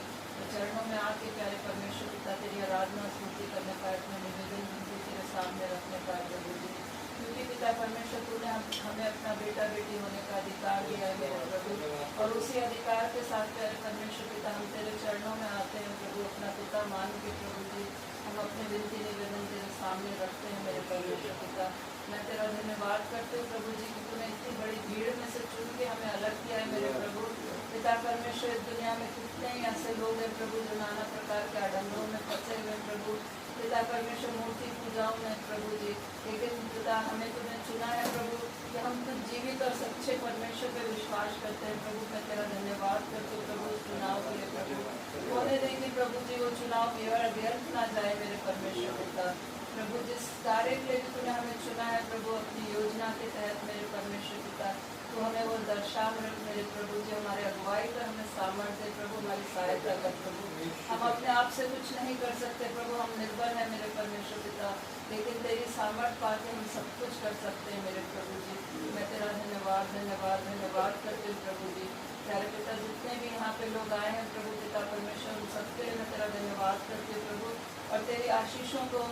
चरणों में आके प्यारे परमेश्वर पिता तेरी आराधना स्तुति करने पाए, अपने निवेदन उनको तेरे सामने रखने पाए प्रभु जी। क्योंकि पिता परमेश्वर तूने हमें अपना बेटा बेटी होने का अधिकार दिया है मेरे प्रभु। और उसी अधिकार के साथ प्यारे परमेश्वर पिता हम तेरे चरणों में आते हैं प्रभु, अपना पिता मान के प्रभु जी हम अपने विनती निवेदन तेरे सामने रखते हैं मेरे परमेश्वर पिता। मैं तेरा धन्यवाद करती हूँ प्रभु जी कि तूने इतनी बड़ी भीड़ में से चुन के हमें अलग किया है मेरे प्रभु। पिता परमेश्वर इस दुनिया में कितने ही ऐसे लोग हैं प्रभु जो नाना प्रकार के आडम्बरों में फंसे हुए प्रभु। पिता परमेश्वर मूर्ति पूजाओं में प्रभु जी, लेकिन पिता हमें तूने चुना है प्रभु कि हम तुझ जीवित और सच्चे परमेश्वर पे विश्वास करते हैं प्रभु। मैं तेरा धन्यवाद करती हूँ प्रभु इस चुनाव के लिए प्रभु। होने देंगे प्रभु जी वो चुनाव व्यर्थ ना जाए मेरे परमेश्वर पिता। प्रभु जिस कार्य के लिए तूने हमें चुना है प्रभु अपनी योजना के तहत मेरे परमेश्वर पिता, तो हमें वो दर्शा मेरे प्रभु जी, हमारे अगुवाई कर हमें सामर्थ्य प्रभु, हमारी सहायता कर प्रभु। हम अपने आप से कुछ नहीं कर सकते प्रभु, हम निर्बल हैं मेरे परमेश्वर पिता, लेकिन तेरी सामर्थ्य पाके हम सब कुछ कर सकते हैं मेरे प्रभु जी। मैं तेरा धन्यवाद धन्यवाद धन्यवाद करती हूँ प्रभु जी। प्यारे पिता जितने भी यहाँ पे लोग आए हैं प्रभु पिता परमेश्वर उन सबके लिए मैं तेरा धन्यवाद करती हूँ प्रभु। और तेरी आशीषों को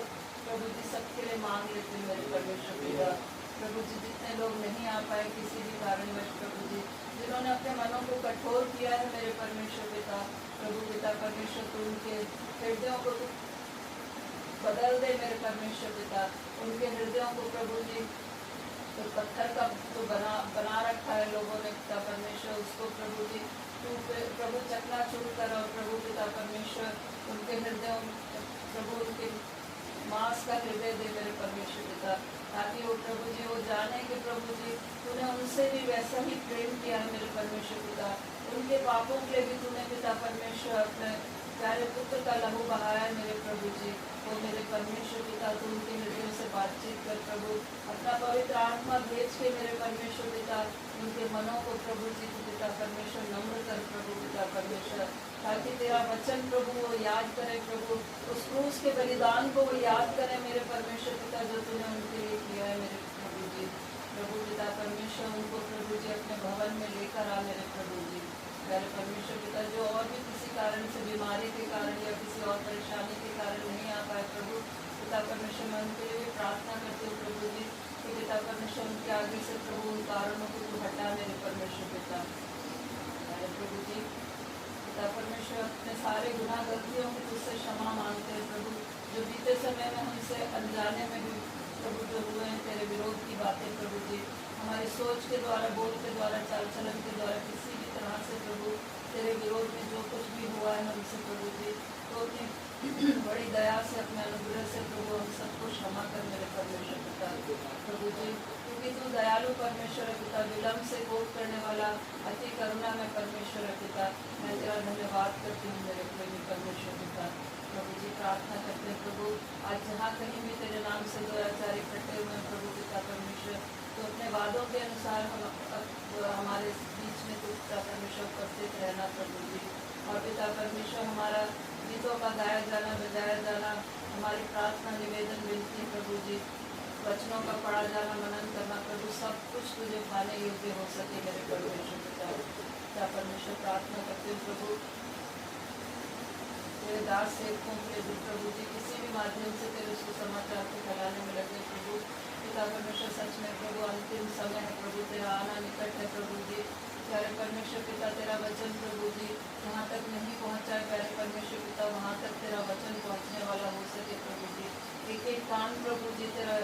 प्रभु जी सबके लिए मांग लेती हूँ मेरे परमेश्वर पिता। प्रभु जी जितने लोग नहीं आ पाए किसी भी कारणवश प्रभु जी, जिन्होंने अपने मनों को कठोर किया है मेरे परमेश्वर पिता, प्रभु पिता परमेश्वर तो उनके हृदयों को बदल दे मेरे परमेश्वर पिता। उनके हृदयों को प्रभु जी तो पत्थर का तो बना रखा है लोगों ने पिता परमेश्वर, उसको प्रभु जी तू प्रभु चकनाचूर कर। और प्रभु पिता परमेश्वर उनके हृदयों प्रभु उनके मांस का हृदय दे मेरे परमेश्वर पिता, ताकि वो प्रभु जी वो जाने कि प्रभु जी तूने उनसे भी वैसा ही प्रेम किया है मेरे परमेश्वर पिता। उनके पापों के लिए भी तूने पिता परमेश्वर अपने प्यारे पुत्र का लहू बहाया है मेरे प्रभु जी। वो मेरे परमेश्वर पिता तू उनके हृदयों से बातचीत कर प्रभु, अपना पवित्र आत्मा भेज के मेरे परमेश्वर पिता उनके मनों को प्रभु जी पिता परमेश्वर नम्र कर प्रभु पिता परमेश्वर, ताकि तेरा वचन प्रभु वो याद करे प्रभु, उस क्रूस के बलिदान को वो याद करे मेरे परमेश्वर पिता जो तूने उनके लिए किया है मेरे प्रभु जी। प्रभु पिता परमेश्वर उनको प्रभु जी अपने भवन में लेकर आ मेरे प्रभु जी। मेरे परमेश्वर पिता जो और भी किसी कारण से बीमारी के कारण या किसी और परेशानी के कारण नहीं आ पाए प्रभु पिता परमेश्वर मैं उनके लिए भी प्रार्थना करती हूँ प्रभु जी कि पिता परमेश्वर उनके आगे से प्रभु उन कारणों को तू हटा मेरे परमेश्वर पिता। मेरे प्रभु जी पिता परमेश्वर अपने सारे गुनाह गलतियों की तुझसे क्षमा मांगते हैं प्रभु, जो बीते समय में हमसे अनजाने में भी प्रभु जो हुए हैं तेरे विरोध की बातें प्रभु जी, हमारी सोच के द्वारा बोल के द्वारा चाल चलन के द्वारा किसी भी तरह से प्रभु तेरे विरोध में जो कुछ भी हुआ है हमसे प्रभु जी, तो अपनी बड़ी दया से अपने अनुग्रह से प्रभु हम सबको क्षमा कर मेरे परमेश्वर पिता प्रभु जी। क्योंकि तू दयालु परमेश्वर पिता, विलम्ब से कोप करने वाला, अति करुणा में परमेश्वर पिता, मैं तेरा धन्यवाद करती हूँ मेरे प्रेमी परमेश्वर पिता प्रभु जी। प्रार्थना करते हैं प्रभु आज जहाँ कहीं भी तेरे नाम से दो या चार इकट्ठे हुए हैं प्रभु पिता परमेश्वर, तो अपने वादों के अनुसार हम हमारे बीच में तो पिता परमेश्वर उपस्थित रहना प्रभु जी। और पिता परमेश्वर हमारा गीतों का गाया जाना बजाया जाना, हमारी प्रार्थना निवेदन विनती प्रभु जी, वचनों का पढ़ा जाना मनन करना प्रभु सब कुछ तुझे पाने योग्य हो सके मेरे परमेश्वर पिता परमेश्वर। प्रार्थना करते हो प्रभु तेरे दास सेवकों के लिए प्रभु जी किसी भी माध्यम से तेरे सुसमाचार को फैलाने में लगे प्रभु पिता परमेश्वर। सच में प्रभु अंतिम समय है प्रभु, तेरा आना निकट है प्रभु जी। प्यारे परमेश्वर पिता तेरा वचन प्रभु जी जहाँ तक नहीं पहुँचा है प्यारे परमेश्वर पिता वहाँ तक तेरा वचन पहुँचने वाला हो सके प्रभु जी। एक एक कान प्रभु जी तेरा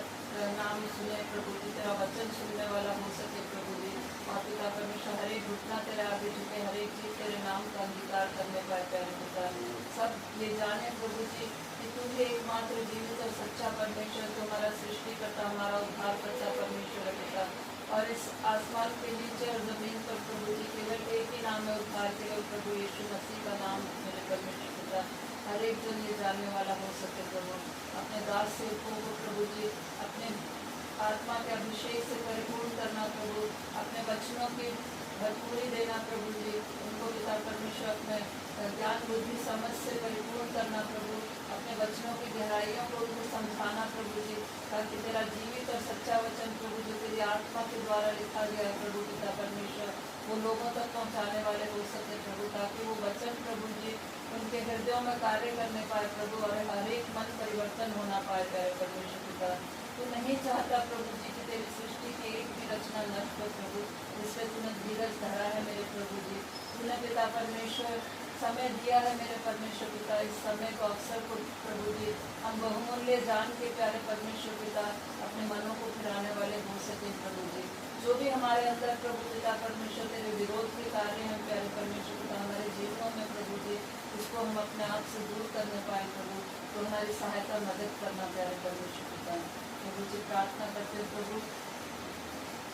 नाम सुने प्रभु जी, तेरा वचन सुनने वाला हो सके प्रभु जी। और पिता परमेश्वर हर एक घुटना तेरे आगे झुके, हर एक चीज तेरे नाम का अंगीकार करने पाए प्यारे पिता। सब ये जाने प्रभु जी कि तू ही एकमात्र जीवित और सच्चा परमेश्वर, तो हमारा सृष्टि करता हमारा उद्धार करता परमेश्वर पिता। और इस आसमान के नीचे और जमीन पर प्रभु जी केवल एक ही नाम है उद्धार के लिए, प्रभु यीशु मसीह का नाम मेरे परमेश्वर पिता हर एक जन ये जानने वाला हो सके। प्रभु अपने दास सेवकों को प्रभु जी अपने आत्मा के अभिषेक से परिपूर्ण करना, प्रभु अपने वचनों की भरपूरी देना, प्रभु जी उनको पिता परमेश्वर अपने ज्ञान बुद्धि समझ से परिपूर्ण करना, प्रभु अपने वचनों की गहराइयों को उनको समझाना, प्रभु जी ताकि तेरा जीवित और सच्चा वचन प्रभु जो तेरी आत्मा के द्वारा लिखा गया है प्रभु पिता परमेश्वर वो लोगों तक पहुंचाने वाले हो सके प्रभु, ताकि वो वचन प्रभु जी उनके हृदयों में कार्य करने पाए प्रभु और हर एक मन परिवर्तन होना पाए प्यारे परमेश्वर पिता। तू नहीं चाहता प्रभु जी कि तेरी सृष्टि की एक भी रचना नष्ट हो प्रभु, जिससे तूने धीरज धरा है मेरे प्रभु जी। तूने पिता परमेश्वर समय दिया है मेरे परमेश्वर पिता, इस समय को अवसर को प्रभु जी हम बहुमूल्य जान के प्यारे परमेश्वर पिता अपने मनों को फिराने वाले हो सके प्रभु जी। जो भी हमारे अंदर प्रभु पिता परमेश्वर तेरे विरोध के कार्य हैं प्यारे परमेश्वर पिता हमारे जीवनों में प्रभु जी इसको हम अपने आप से दूर करने पाए प्रभु, तो हमारी सहायता मदद करना प्यारे परमेश्वर पिता। प्रभु जी प्रार्थना करते प्रभु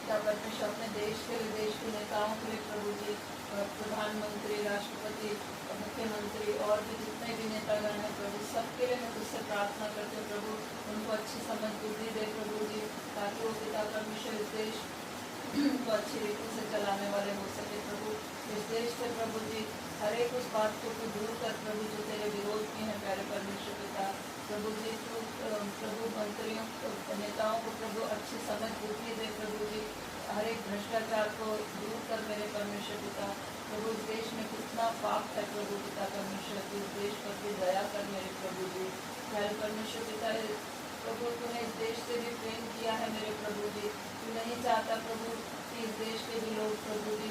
पिता परमेश्वर अपने देश के लिए, देश के नेताओं के लिए प्रभु जी प्रधानमंत्री, राष्ट्रपति, मुख्यमंत्री और भी जितने भी नेतागण हैं प्रभु सबके लिए मैं तुझसे प्रार्थना करते हूँ प्रभु उनको अच्छी समझ बुद्धि दे प्रभु जी, ताकि वो पिता परमेश्वर इस देश को अच्छी रीति से चलाने वाले हो सके प्रभु। इस देश से प्रभु जी हर एक उस बात को तू दूर कर प्रभु जो तेरे विरोध की है प्यारे परमेश्वर पिता। प्रभु जी तू प्रभु मंत्रियों नेताओं को प्रभु अच्छी समझ बुद्धि दे प्रभु जी, हर एक भ्रष्टाचार को दूर कर मेरे परमेश्वर पिता। प्रभु इस देश में कितना पाप है प्रभु पिता परमेश्वर, तू इस देश पर भी दया कर मेरे प्रभु जी। प्यारे परमेश्वर पिता प्रभु तूने इस देश से भी प्रेम किया है मेरे प्रभु जी, तू नहीं चाहता प्रभु कि इस देश के भी लोग प्रभु जी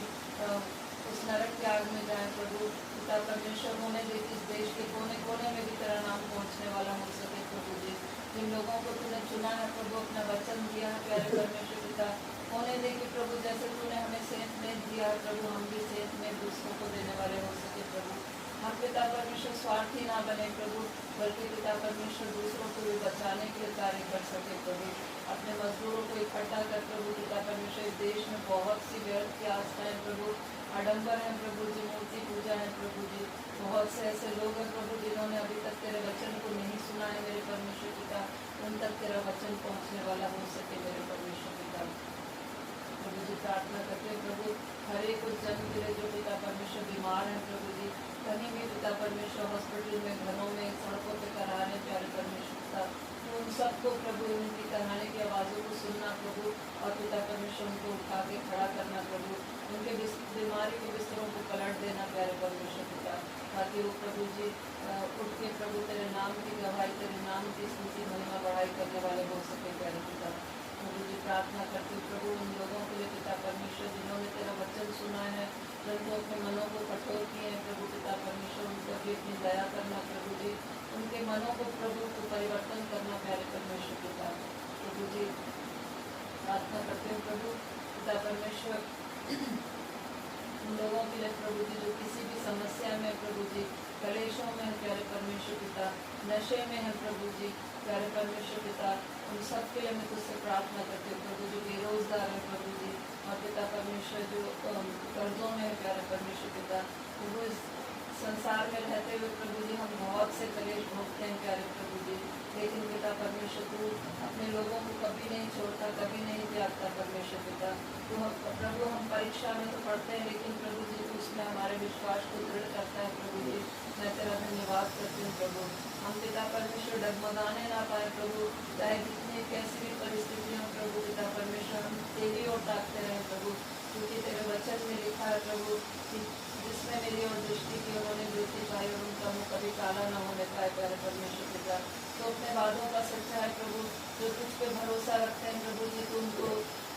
उस नरक की आग में जाए प्रभु पिता परमेश्वर। होने दे कि इस देश के कोने कोने में भी तेरा नाम पहुंचने वाला हो सके प्रभु जी। जिन लोगों को तूने चुना है प्रभु अपना वचन दिया है प्यारे परमेश्वर पिता, होने दे कि प्रभु जैसे तूने हमें सेंत में दिया है प्रभु हम भी सेंत में दूसरों को देने वाले हो सके प्रभु। हम पिता परमेश्वर स्वार्थी ना बने प्रभु, बल्कि पिता परमेश्वर दूसरों को भी बचाने के लिए कार्य कर सके प्रभु। अपने मजदूरों को इकट्ठा कर प्रभु पिता परमेश्वर इस देश में बहुत सी व्यर्थ की आस्थाएं प्रभु आडंबर है प्रभु जी, मूर्ति पूजा है प्रभु जी। बहुत से ऐसे लोग हैं प्रभु जिन्होंने अभी तक तेरे वचन को नहीं सुना है मेरे परमेश्वर पिता, उन तक तेरा वचन पहुंचने वाला हो सके मेरे परमेश्वर पिता। प्रभु जी प्रार्थना करते हैं प्रभु हर एक उस जन के लिए जो पिता परमेश्वर बीमार है प्रभु जी, कहीं भी पिता परमेश्वर हॉस्पिटल में, घरों में, सड़कों पे करा रहे प्यारे परमेश्वर पिता, उन सबको प्रभु उनकी कराने की आवाज़ों को सुनना प्रभु और पिता परमेश्वर उनको उठा के खड़ा करना प्रभु, उनके बीमारी के बिस्तरों को पलट देना प्यारे परमेश्वर पिता, ताकि वो प्रभु जी उठ के प्रभु तेरे नाम की गवाही, तेरे नाम की स्तुति महिमा बढ़ाई करने वाले हो सके प्यारे पिता। प्रभु जी प्रार्थना करते प्रभु उन लोगों के लिए पिता परमेश्वर जिन्होंने तेरा वचन सुना है, परंतु अपने मनों को कठोर किए हैं प्रभु पिता परमेश्वर, उनको भी अपनी दया करना प्रभु जी, उनके मनों को प्रभु को परिवर्तन करना प्यारे परमेश्वर पिता। प्रभु जी प्रार्थना करते हैं प्रभु पिता परमेश्वर उन लोगों के लिए प्रभु जी जो किसी भी समस्या में प्रभु जी, कलेशों में है प्यारे परमेश्वर पिता, नशे में है प्रभु जी प्यारे परमेश्वर पिता, उन सब के लिए मैं तुझसे प्रार्थना करती हूँ प्रभु जो बेरोजगार है प्रभु जी, और पिता परमेश्वर जो कर्जों में है प्यारे परमेश्वर पिता। प्रभु इस संसार में रहते हुए प्रभु जी हम बहुत से कलेश भोगते हैं प्यारे प्रभु जी, लेकिन पिता परमेश्वर तू अपने लोगों को कभी नहीं छोड़ता, कभी नहीं त्यागता परमेश्वर पिता। तो प्रभु हम परीक्षा में तो पढ़ते हैं, लेकिन प्रभु जी तू उसमें हमारे विश्वास को दृढ़ करता है प्रभु जी। मैं तेरा धन्यवाद करती हूँ प्रभु। हम पिता परमेश्वर डगमगाने ना पाए प्रभु, चाहे जितनी कैसी भी परिस्थितियाँ प्रभु पिता परमेश्वर हम तेरी ओर ताकते रहे प्रभु, क्योंकि तेरे वचन में लिखा है प्रभु कि जिसमें मेरी और दृष्टि की उन्होंने ज्योति पाई और उनका मुँह कभी काला न होने पाए प्यारे परमेश्वर पिता। तो अपने वादों का सच्चा है प्रभु, जो तुझ पे भरोसा रखते हैं प्रभु जी, तू उनको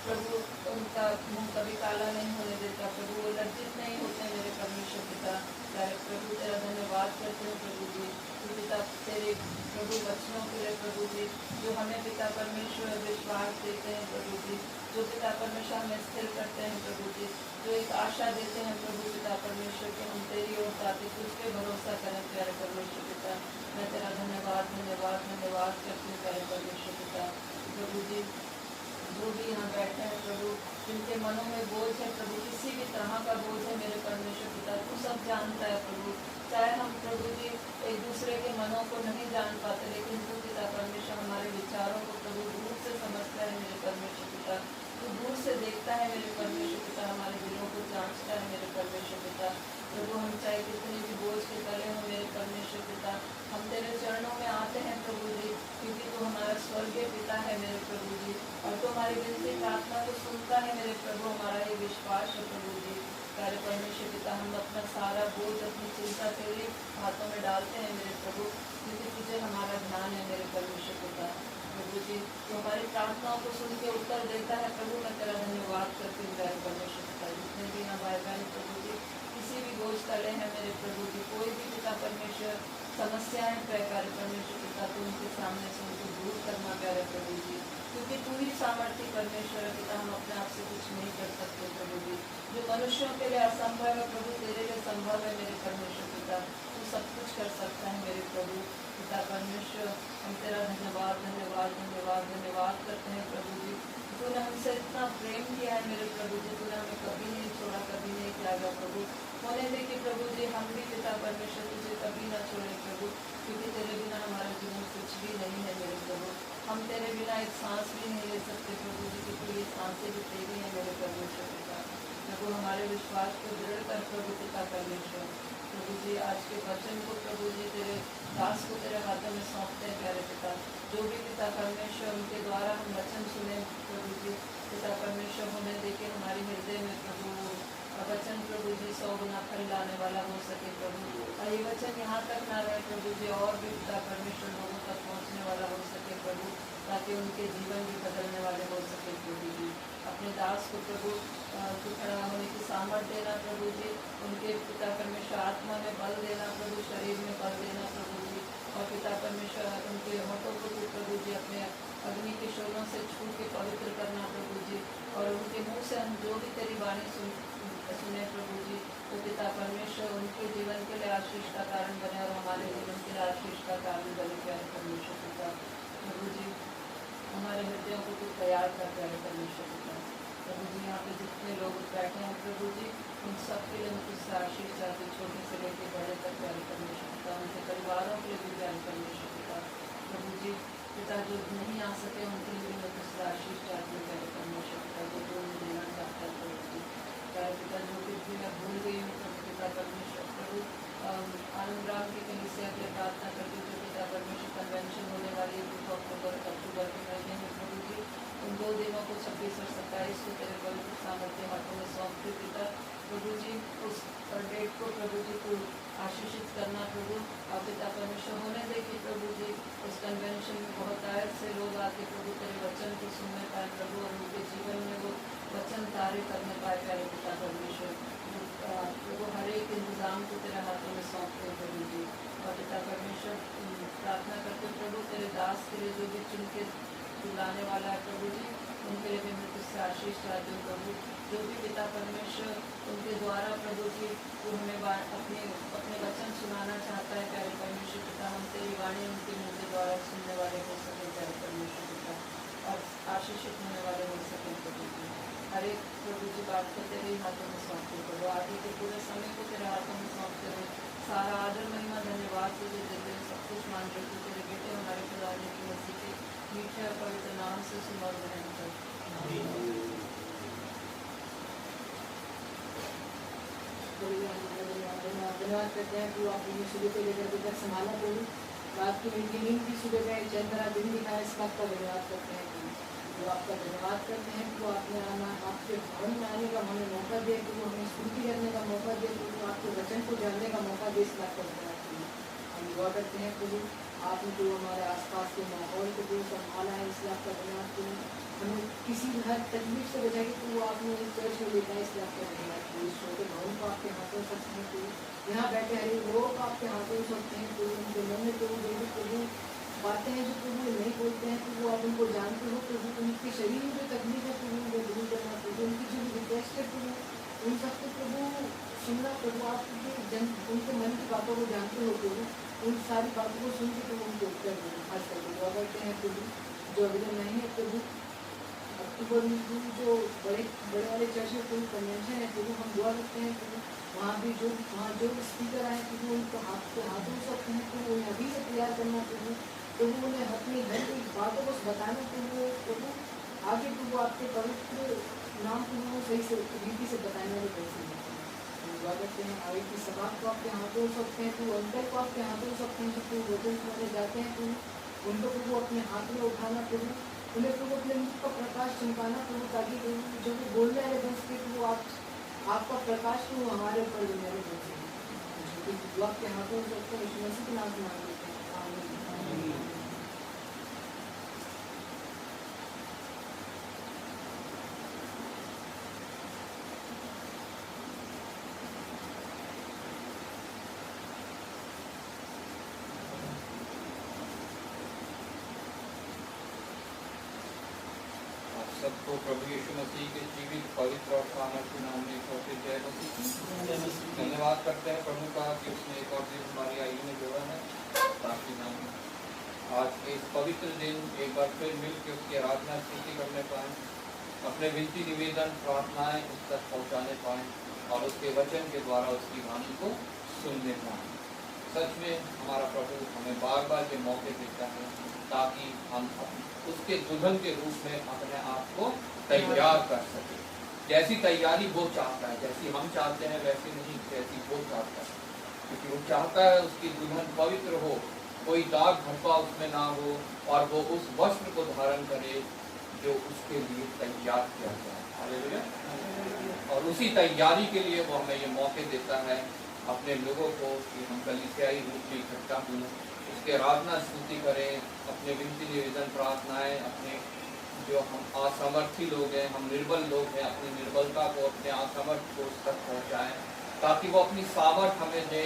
प्रभु उनका मुँह कभी काला नहीं होने देता प्रभु, वो लज्जित नहीं होते मेरे परमेश्वर पिता। प्यारे प्रभु तेरा धन्यवाद करते हैं प्रभु जी, तू पिता तेरे प्रभु वचनों के लिए प्रभु जी, जो हमें पिता परमेश्वर विश्वास देते हैं प्रभु जी, जो पिता परमेश्वर हमें स्थिर करते हैं प्रभु जी, जो एक आशा देते हैं प्रभु पिता परमेश्वर कि हम तेरी ओर ताकि तुझ पे भरोसा करें प्यारे परमेश्वर पिता। मैं तेरा धन्यवाद धन्यवाद धन्यवाद करती हूँ प्यारे परमेश्वर पिता। प्रभु जी जो भी यहाँ बैठे हैं प्रभु, जिनके मनों में बोझ है प्रभु, किसी भी तरह का बोझ है मेरे परमेश्वर पिता, तू सब जानता है प्रभु। चाहे हम प्रभु जी एक दूसरे के मनों को नहीं जान पाते, लेकिन तू पिता परमेश्वर हमारे विचारों को प्रभु दूर से समझता है मेरे परमेश्वर पिता, तू दूर से देखता है मेरे परमेश्वर पिता, हमारे दिलों को जांचता है मेरे परमेश्वर पिता। प्रभु हम चाहे कितने भी बोझ के तले हो मेरे परमेश्वर पिता, हम तेरे चरणों में आते हैं प्रभु जी, क्योंकि तू हमारा स्वर्गीय पिता है मेरे प्रभु जी, और तो हमारी विनती प्रार्थना को सुनता है मेरे प्रभु, हमारा ये विश्वास है प्रभु जी। प्यारे परमेश्वर पिता, हम अपना सारा बोझ अपनी चिंता तेरे हाथों में डालते हैं मेरे प्रभु, क्योंकि तुझे हमारा ध्यान है मेरे परमेश्वर पिता। प्रभु जी तो हमारी प्रार्थनाओं को सुन के उत्तर देता है प्रभु, मैं तेरा धन्यवाद करती हूँ प्यारे परमेश्वर पिता। जितने भी यहाँ भाई बहन प्रभु जी किसी भी बोझ तले हैं मेरे प्रभु जी, कोई भी पिता परमेश्वर समस्याएं प्यारे परमेश्वर पिता, तो उनके सामने से उनको दूर करना प्यारे प्रभु जी, क्योंकि तू ही सामर्थ्य परमेश्वर है पिता, हम अपने आप से कुछ नहीं कर सकते प्रभु जी। जो मनुष्यों के लिए असंभव है प्रभु, तेरे लिए संभव है मेरे परमेश्वर पिता, तू सब कुछ कर सकता है मेरे प्रभु पिता परमेश्वर। हम तेरा धन्यवाद धन्यवाद धन्यवाद धन्यवाद करते हैं प्रभु जी, तूने हमसे इतना प्रेम किया है मेरे प्रभु जी, तूने हमें कभी नहीं छोड़ा, कभी नहीं त्यागा प्रभु। होने दे कि प्रभु जी हम भी पिता परमेश्वर तुझे कभी ना छोड़े प्रभु, क्योंकि तेरे बिना हमारा जीवन कुछ भी नहीं है मेरे प्रभु, हम तेरे बिना एक सांस भी नहीं ले सकते प्रभु जी, क्योंकि ये सांसें भी तेरी हैं मेरे परमेश्वर पिता। प्रभु हमारे विश्वास को दृढ़ कर प्रभु पिता परमेश्वर। प्रभु जी आज के वचन को प्रभु जी तेरे दास को तेरे हाथों में सौंपते हैं प्यारे पिता, जो भी पिता परमेश्वर उनके द्वारा हम वचन सुने प्रभु जी, पिता परमेश्वर होने दे के हमारे हृदय में प्रभु वचन प्रभु जी 100 गुना फल लाने वाला हो सके प्रभु, और ये वचन यहाँ तक ना रहे प्रभु जी, और भी पिता परमेश्वर लोगों तक पहुँचने वाला हो सके प्रभु, ताकि उनके जीवन भी बदलने वाले हो सके प्रभु जी। अपने दास को प्रभु तू खड़ा होने की सामर्थ्य देना प्रभु जी, उनके पिता परमेश्वर आत्मा में बल देना प्रभु, शरीर में बल देना प्रभु जी, और पिता परमेश्वर उनके होठों को तू प्रभु जी अपने अग्नि के शोलों से छू के पवित्र करना प्रभु जी, और उनके मुँह से हम जो भी तेरी वाणी सुने प्रभु जी, तो पिता परमेश्वर उनके जीवन के लिए आशीष का कारण बने, और हमारे जीवन के लिए आशीष का कारण बने प्यारे परमेश्वर पिता। प्रभु जी हमारे हृदयों को तू तैयार कर प्यारे परमेश्वर पिता। प्रभु जी यहाँ पे जितने लोग बैठे हैं प्रभु जी, उन सब के लिए मैं तुझसे आशीष चाहती, छोटे से लेकर बड़े तक प्यारे परमेश्वर पिता, उनके परिवारों के लिए भी प्यारे परमेश्वर पिता। प्रभु जी पिता जो नहीं आ सके उनके लिए भी मैं तुझसे आशीष चाहती हूँ प्यारे परमेश्वर पिता, जो उन्हें देना चाहता है प्रभु जी। प्यारे पिता जो कुछ भी मैं भूल गई हूँ प्रभु पिता परमेश्वर, प्रभु आनंद राम की कलीसिया के प्रार्थना करती हूँ, जो पिता परमेश्वर कन्वेंशन होने वाली है 2 अक्टूबर के महीने में प्रभु जी, उन 2 दिनों को 26 और 27 को तेरे पवित्र सामर्थ्य हाथों में सौंपती पिता। प्रभु जी उस डेट को प्रभु जी को आशीषित करना प्रभु, और पिता परमेश्वर होने दे कि प्रभु जी उस कन्वेंशन में बहुत आयत से लोग आके प्रभु तेरे वचन को सुनने पाए प्रभु, और उनके जीवन में वो वचन कार्य करने पाए प्यारे पिता परमेश्वर। प्रभु हर एक इंतजाम को तेरे हाथों में सौंपते हैं प्रभु जी, और पिता परमेश्वर प्रार्थना करते प्रभु तेरे दास के लिए जो भी चुन के लाने वाला है प्रभु जी, उनके लिए भी मैं तुझसे आशीष चाहती हूँ प्रभु। जो भी पिता परमेश्वर उनके द्वारा प्रभु जी जो हमें अपने वचन सुनाना चाहता है प्यारे परमेश्वर पिता, हम तेरी वाणी उनके मुँह के द्वारा सुनने वाले हो सके प्यारे परमेश्वर पिता, और आशीषित होने वाले हो सके प्रभु जी। हर एक प्रभु जी बात को तेरे ही हाथों में सौंपते प्रभु, आगे के पूरे समय को तेरे हाथों में सौंपते हुए सारा आदर महिमा धन्यवाद तुझे देते हुए सब कुछ मान रहे तेरे बेटे हमारे खुदा की मसीह के मीठे और पवित्र नाम से सुमर ग्रहण कर। धन्यवाद करते हैं कि आपने सुबह से लेकर अभी तक संभाला प्रभु, रात की मीठी नींद की सुबह में चंद्रा दिन दिखाया, इस बात का धन्यवाद करते हैं तो आपका धन्यवाद करते हैं कि आपने आना आपके भवन में आने का हमें मौका दिया, कि वो हमें स्मृति रखने का मौका दिया, तो आपके वचन को जानने का मौका दे, इस बात का धन्यवाद करिए। हम दुआ करते हैं प्रभु आपने जो हमारे आसपास के माहौल को जो संभाला है, इसलिए आपका धन्यवाद करिए। हमें किसी भी हर तकलीफ से बचाएगी तो वो आपने इस चर्च में लेता है, इसलिए आपका धन्यवाद करिए। इस छोटे भवन को आपके हाथों में सकते हैं प्रभु, यहाँ बैठे हर एक लोगों को आपके हाथों में सकते हैं प्रभु, उनके मन में प्रभु जो भी प्रभु बातें हैं जो प्रभु नहीं बोलते हैं तो वो आप उनको जानते हो प्रभु, उनके शरीर में जो तकलीफ है प्रभु वो दूर करना प्रभु, उनकी जो रिक्वेस्ट है प्रभु उन सबको प्रभु सुनना प्रभु, आप उनके मन की बातों को जानते हो प्रभु, उन सारी बातों को सुन के प्रभु उनको उत्तर देना खास करके दुआ करते हैं प्रभु। जो अभी नहीं है प्रभु जो बड़े बड़े वाले चर्च में कोई कन्वेंशन है प्रभु, हम दुआ करते हैं प्रभु, वहाँ जो स्पीकर आए प्रभु उनको हाथों सकते हैं प्रभु, उन्हें अभी से तैयार करना प्रभु, उन्हें अपनी घर की बातों को बताना प्रभु आगे प्रभु आपके पवित्र नाम प्रभु सही से रीति से बताने वाले कैसे हैं। हम दुआ करते हैं आगे की सभा को आपके हाथों सकते हैं प्रभु, अंतर को आपके हाथों सकते हैं, प्रभु वचन सुनाने जाते हैं प्रभु उनको प्रभु अपने हाथ में उठाना प्रभु, उन्हें प्रभु अपने मुख का प्रकाश चमकाना प्रभु, ताकि प्रभु जो भी बोलने वाले बन सके प्रभु आपका प्रकाश प्रभु हमारे ऊपर देने वाले बन सके। दुआ के हाथों में रखते हैं, यीशु मसीह के नाम से मांग लेते हैं, आमीन। सबको प्रभु यीशु मसीह के जीवित पवित्र और सामर्थ्य नाम में छोटे जय मसीह धन्यवाद करते हैं प्रभु का कि उसने एक और दिन हमारी आयु में जोड़ा है, ताकि हम आज के इस पवित्र दिन एक बार फिर मिल के उसकी आराधना स्तुति करने पाएँ, अपने विनती निवेदन प्रार्थनाएं उस तक पहुँचाने पाएँ और उसके वचन के द्वारा उसकी वाणी को सुनने पाएँ। सच में हमारा प्रभु हमें बार बार ये मौके देता है ताकि हम उसके दुल्हन के रूप में अपने आप को तैयार कर सके। जैसी तैयारी वो चाहता है, जैसी हम चाहते हैं वैसी नहीं, जैसी वो चाहता है, क्योंकि वो चाहता है उसकी दुल्हन पवित्र हो, कोई दाग धब्बा उसमें ना हो और वो उस वस्त्र को धारण करे जो उसके लिए तैयार किया गया है। हालेलुया। और उसी तैयारी के लिए वो हमें ये मौके देता है अपने लोगों को कि हम कलीसियाई रूप में इकट्ठा हुए, उसके आराधना स्तुति करें, अपने विनती निवेदन प्रार्थनाएं, अपने जो हम असमर्थी लोग हैं, हम निर्बल लोग हैं, अपनी निर्बलता को अपने असमर्थ को उस तक पहुँचाएँ ताकि वो अपनी सामर्थ हमें दे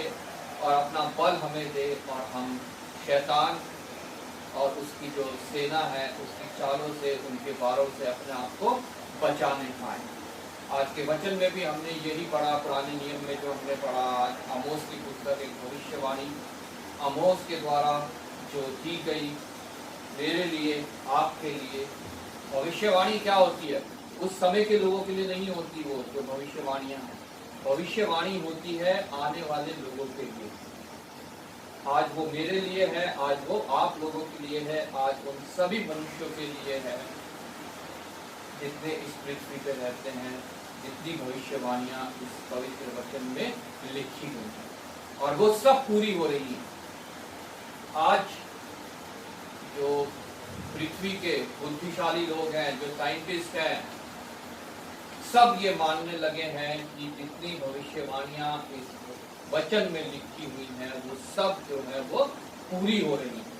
और अपना बल हमें दे और हम शैतान और उसकी जो सेना है उसकी चालों से, उनके वारों से अपने आप को बचाने पाएँ। आज के वचन में भी हमने यही पढ़ा, पुराने नियम में जो हमने पढ़ा, आज आमोस की पुस्तक एक भविष्यवाणी आमोस के द्वारा जो दी गई मेरे लिए, आपके लिए। भविष्यवाणी क्या होती है? उस समय के लोगों के लिए नहीं होती वो जो भविष्यवाणियाँ हैं, भविष्यवाणी होती है आने वाले लोगों के लिए। आज वो मेरे लिए है, आज वो आप लोगों के लिए है, आज उन सभी मनुष्यों के लिए है जितने इस पृथ्वी पे रहते हैं, जितनी भविष्यवाणियाँ इस पवित्र वचन में लिखी गई हैं और वो सब पूरी हो रही हैं। आज जो पृथ्वी के बुद्धिशाली लोग हैं, जो साइंटिस्ट हैं, सब ये मानने लगे हैं कि जितनी भविष्यवाणियाँ इस वचन में लिखी हुई हैं वो सब जो है वो पूरी हो रही है।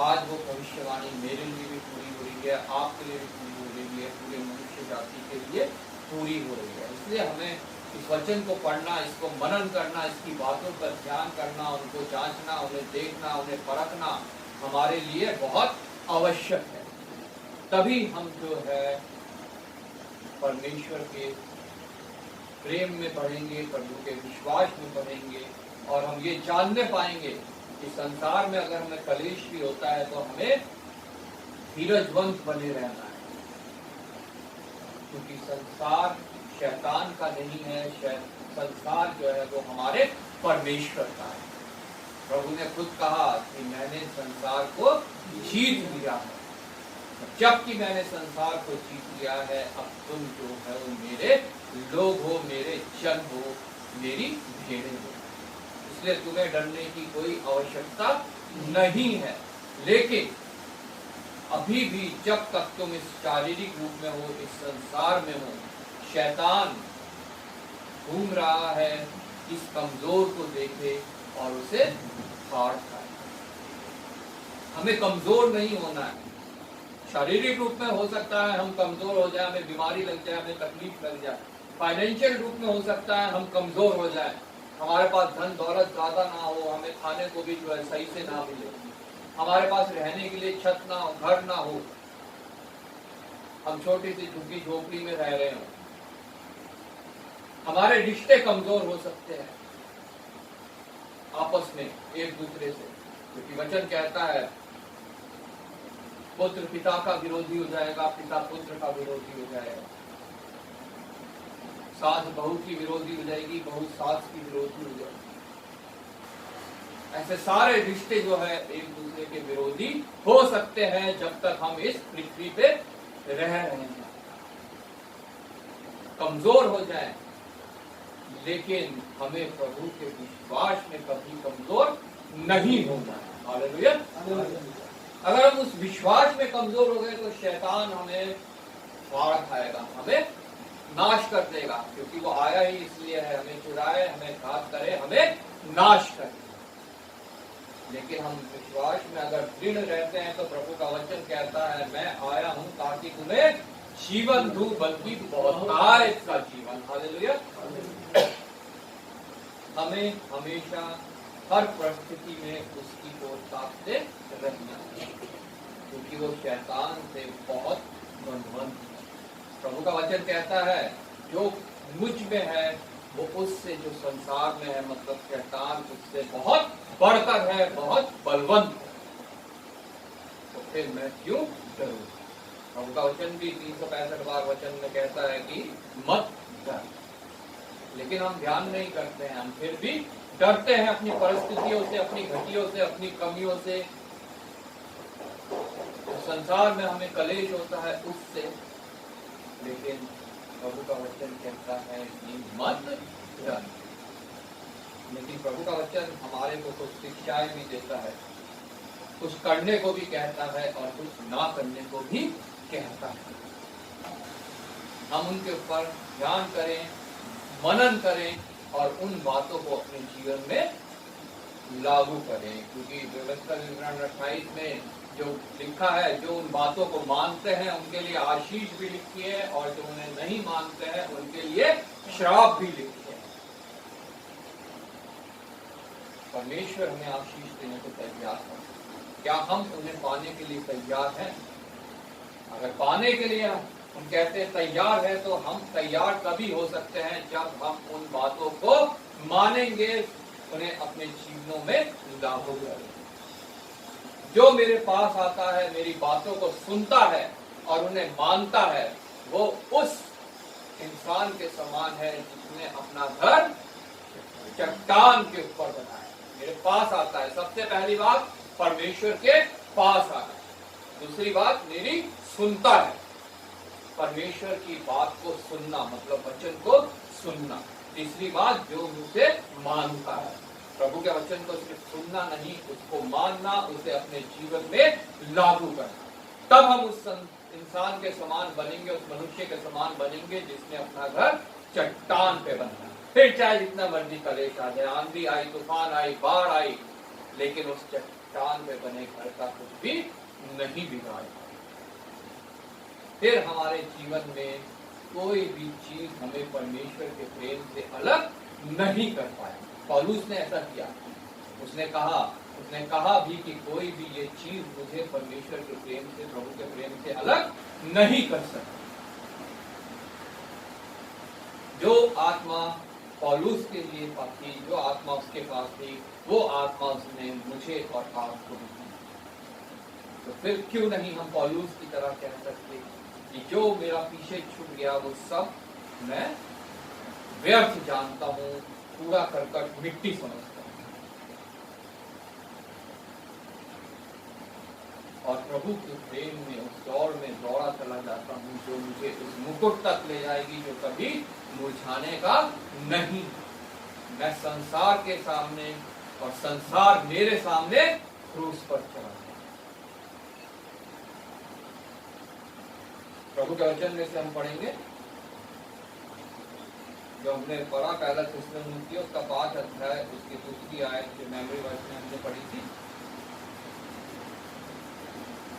आज वो भविष्यवाणी मेरे लिए भी पूरी हो रही है, आपके लिए भी पूरी हो रही है, पूरे मनुष्य जाति के लिए पूरी हो रही है। इसलिए हमें इस वचन को पढ़ना, इसको मनन करना, इसकी बातों पर ध्यान करना, उनको जांचना, उन्हें देखना, उन्हें परखना हमारे लिए बहुत आवश्यक है। तभी हम जो है परमेश्वर के प्रेम में बढ़ेंगे, प्रभु के विश्वास में बढ़ेंगे और हम ये जानने पाएंगे कि संसार में अगर हमें कलेश भी होता है तो हमें धीरजवंत बने रहना है, क्योंकि संसार शैतान का नहीं है, संसार जो है वो हमारे परमेश्वर का है। प्रभु ने खुद कहा कि मैंने संसार को जीत लिया है, जबकि मैंने संसार को जीत लिया है, अब तुम जो है वो मेरे लोग हो, मेरे जन हो, मेरी भेड़ें हो, इसलिए तुम्हें डरने की कोई आवश्यकता नहीं है। लेकिन अभी भी जब तक तुम इस शारीरिक रूप में हो, इस संसार में हो, शैतान घूम रहा है, इस कमजोर को देखे और उसे फाड़ खाए। हमें कमजोर नहीं होना है। शारीरिक रूप में हो सकता है हम कमजोर हो जाए, हमें बीमारी लग जाए, हमें तकलीफ लग जाए। फाइनेंशियल रूप में हो सकता है हम कमजोर हो जाए, हमारे पास धन दौलत ज्यादा ना हो, हमें खाने को भी जो है सही से ना मिले, हमारे पास रहने के लिए छत ना हो, घर ना हो, हम छोटी सी झुग्गी झोपड़ी में रह रहे हो, हमारे रिश्ते कमजोर हो सकते हैं आपस में एक दूसरे से, क्योंकि वचन कहता है पुत्र पिता का विरोधी हो जाएगा, पिता पुत्र का विरोधी हो जाएगा, सास बहू की विरोधी हो जाएगी, बहू सास की विरोधी हो जाएगी। ऐसे सारे रिश्ते जो है एक दूसरे के विरोधी हो सकते हैं जब तक हम इस पृथ्वी पे रह रहे हैं। कमजोर हो जाए, लेकिन हमें प्रभु के विश्वास में कभी कमजोर नहीं होना है। हालेलुया। अगर हम उस विश्वास में कमजोर हो गए तो शैतान हमें फाड़ खाएगा, हमें नाश कर देगा, क्योंकि वो आया ही इसलिए है, हमें चुराए, हमें घात करे, हमें नाश करे। लेकिन हम विश्वास में अगर दृढ़ रहते हैं तो प्रभु का वचन कहता है, मैं आया हूं ताकि तुम्हें जीवन दूं, बल्कि बहुतायत का जीवन। हालेलुया। हमें हमेशा हर परिस्थिति में उसकी ओर ताकते रहना, क्योंकि वो शैतान से बहुत बलवान है। प्रभु का वचन कहता है, जो मुझ में है वो उससे जो संसार में है, मतलब शैतान, उससे बहुत बढ़कर है, बहुत बलवंत है। तो फिर मैं क्यों डरूं? प्रभु का वचन भी 365 बार वचन में कहता है कि मत डर। लेकिन हम ध्यान नहीं करते हैं, हम फिर भी डरते हैं अपनी परिस्थितियों से, अपनी घटियों से, अपनी कमियों से, संसार में हमें कलेश होता है उससे। लेकिन प्रभु का वचन कहता है कि मत डर। लेकिन प्रभु का वचन हमारे को कुछ शिक्षाएं भी देता है, कुछ करने को भी कहता है और कुछ ना करने को भी कहता है। हम उनके ऊपर ध्यान करें, मनन करें और उन बातों को अपने जीवन में लागू करें, क्योंकि व्यवस्था विवरण 28 में जो लिखा है, जो उन बातों को मानते हैं उनके लिए आशीष भी लिखी है, और जो उन्हें नहीं मानते हैं उनके लिए श्राप भी लिखी है। परमेश्वर हमें आशीष देने को तैयार है। क्या हम उन्हें पाने के लिए तैयार हैं? अगर पाने के लिए हम कहते हैं तैयार है, तो हम तैयार तभी हो सकते हैं जब हम उन बातों को मानेंगे, उन्हें अपने जीवनों में लागू करें। जो मेरे पास आता है, मेरी बातों को सुनता है और उन्हें मानता है, वो उस इंसान के समान है जिसने अपना घर चट्टान के ऊपर बनाया। मेरे पास आता है, सबसे पहली बात परमेश्वर के पास आता है। दूसरी बात मेरी सुनता है, परमेश्वर की बात को सुनना, मतलब वचन को सुनना। तीसरी बात जो मुझे मानता है, प्रभु के वचन को सिर्फ सुनना नहीं, उसको मानना, उसे अपने जीवन में लागू करना। तब हम उस इंसान के समान बनेंगे, उस मनुष्य के समान बनेंगे जिसने अपना घर चट्टान पे बनाया। फिर चाहे जितना मर्जी कलेश आ जाए, आंधी आई, तूफान आई, बाढ़ आई, लेकिन उस चट्टान पे बने घर का कुछ भी नहीं बिगाड़। फिर हमारे जीवन में कोई भी चीज हमें परमेश्वर के प्रेम से अलग नहीं कर पाए। पौलुस ने ऐसा किया, उसने कहा भी कि कोई भी ये चीज मुझे परमेश्वर के प्रेम से, प्रभु के प्रेम से अलग नहीं कर सकती। जो आत्मा पौलुस के लिए थी, जो आत्मा उसके पास थी, वो आत्मा उसने मुझे और आपको दी। तो फिर क्यों नहीं हम पौलुस की तरह कह सकते कि जो मेरा पीछे छूट गया वो सब मैं व्यर्थ जानता हूँ, कूड़ा करकट, मिट्टी समझता हूँ, और प्रभु के प्रेम में उस दौड़ में दौड़ा चला जाता हूँ जो मुझे उस मुकुट तक ले जाएगी जो कभी मुरझाने का नहीं। मैं संसार के सामने और संसार मेरे सामने क्रूस पर चढ़ा। प्रभु के वचन में से हम पढ़ेंगे, जो हमने पढ़ा पहला थिस्सलुनीकी उसका 5 अध्याय, उसकी दूसरी आयत जो मेमोरी वर्स में हमने पढ़ी थी।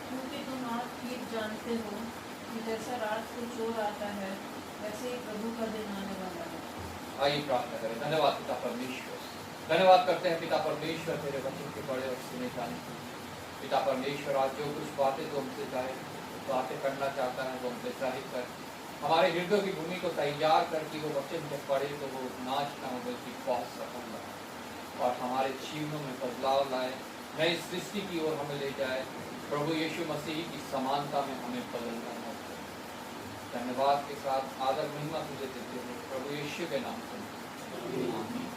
क्योंकि तुम आप ठीक जानते हो कि जैसा रात को चोर आता है, वैसे ही प्रभु का दिन आने वाला है। आइए प्रार्थना करें। धन्यवाद पिता परमेश्वर, धन्यवाद करते हैं पिता परमेश्वर तेरे वचन के पढ़े और सुने जाने के। पिता परमेश्वर आज जो कुछ बातें तो हमसे चाहे बातें करना चाहता है वो हमसे जाहिर कर, हमारे हृदय की भूमि को तैयार करके वो वचन जब पढ़े तो वो नाश ना हो बल्कि बहुत सफल लाए और हमारे जीवनों में बदलाव लाए, नई सृष्टि की ओर हमें ले जाए। प्रभु यीशु मसीह की समानता में हमें बदलना है। धन्यवाद के साथ आदर महिमा तुझे देते हुए प्रभु यीशु के नाम से आमीन।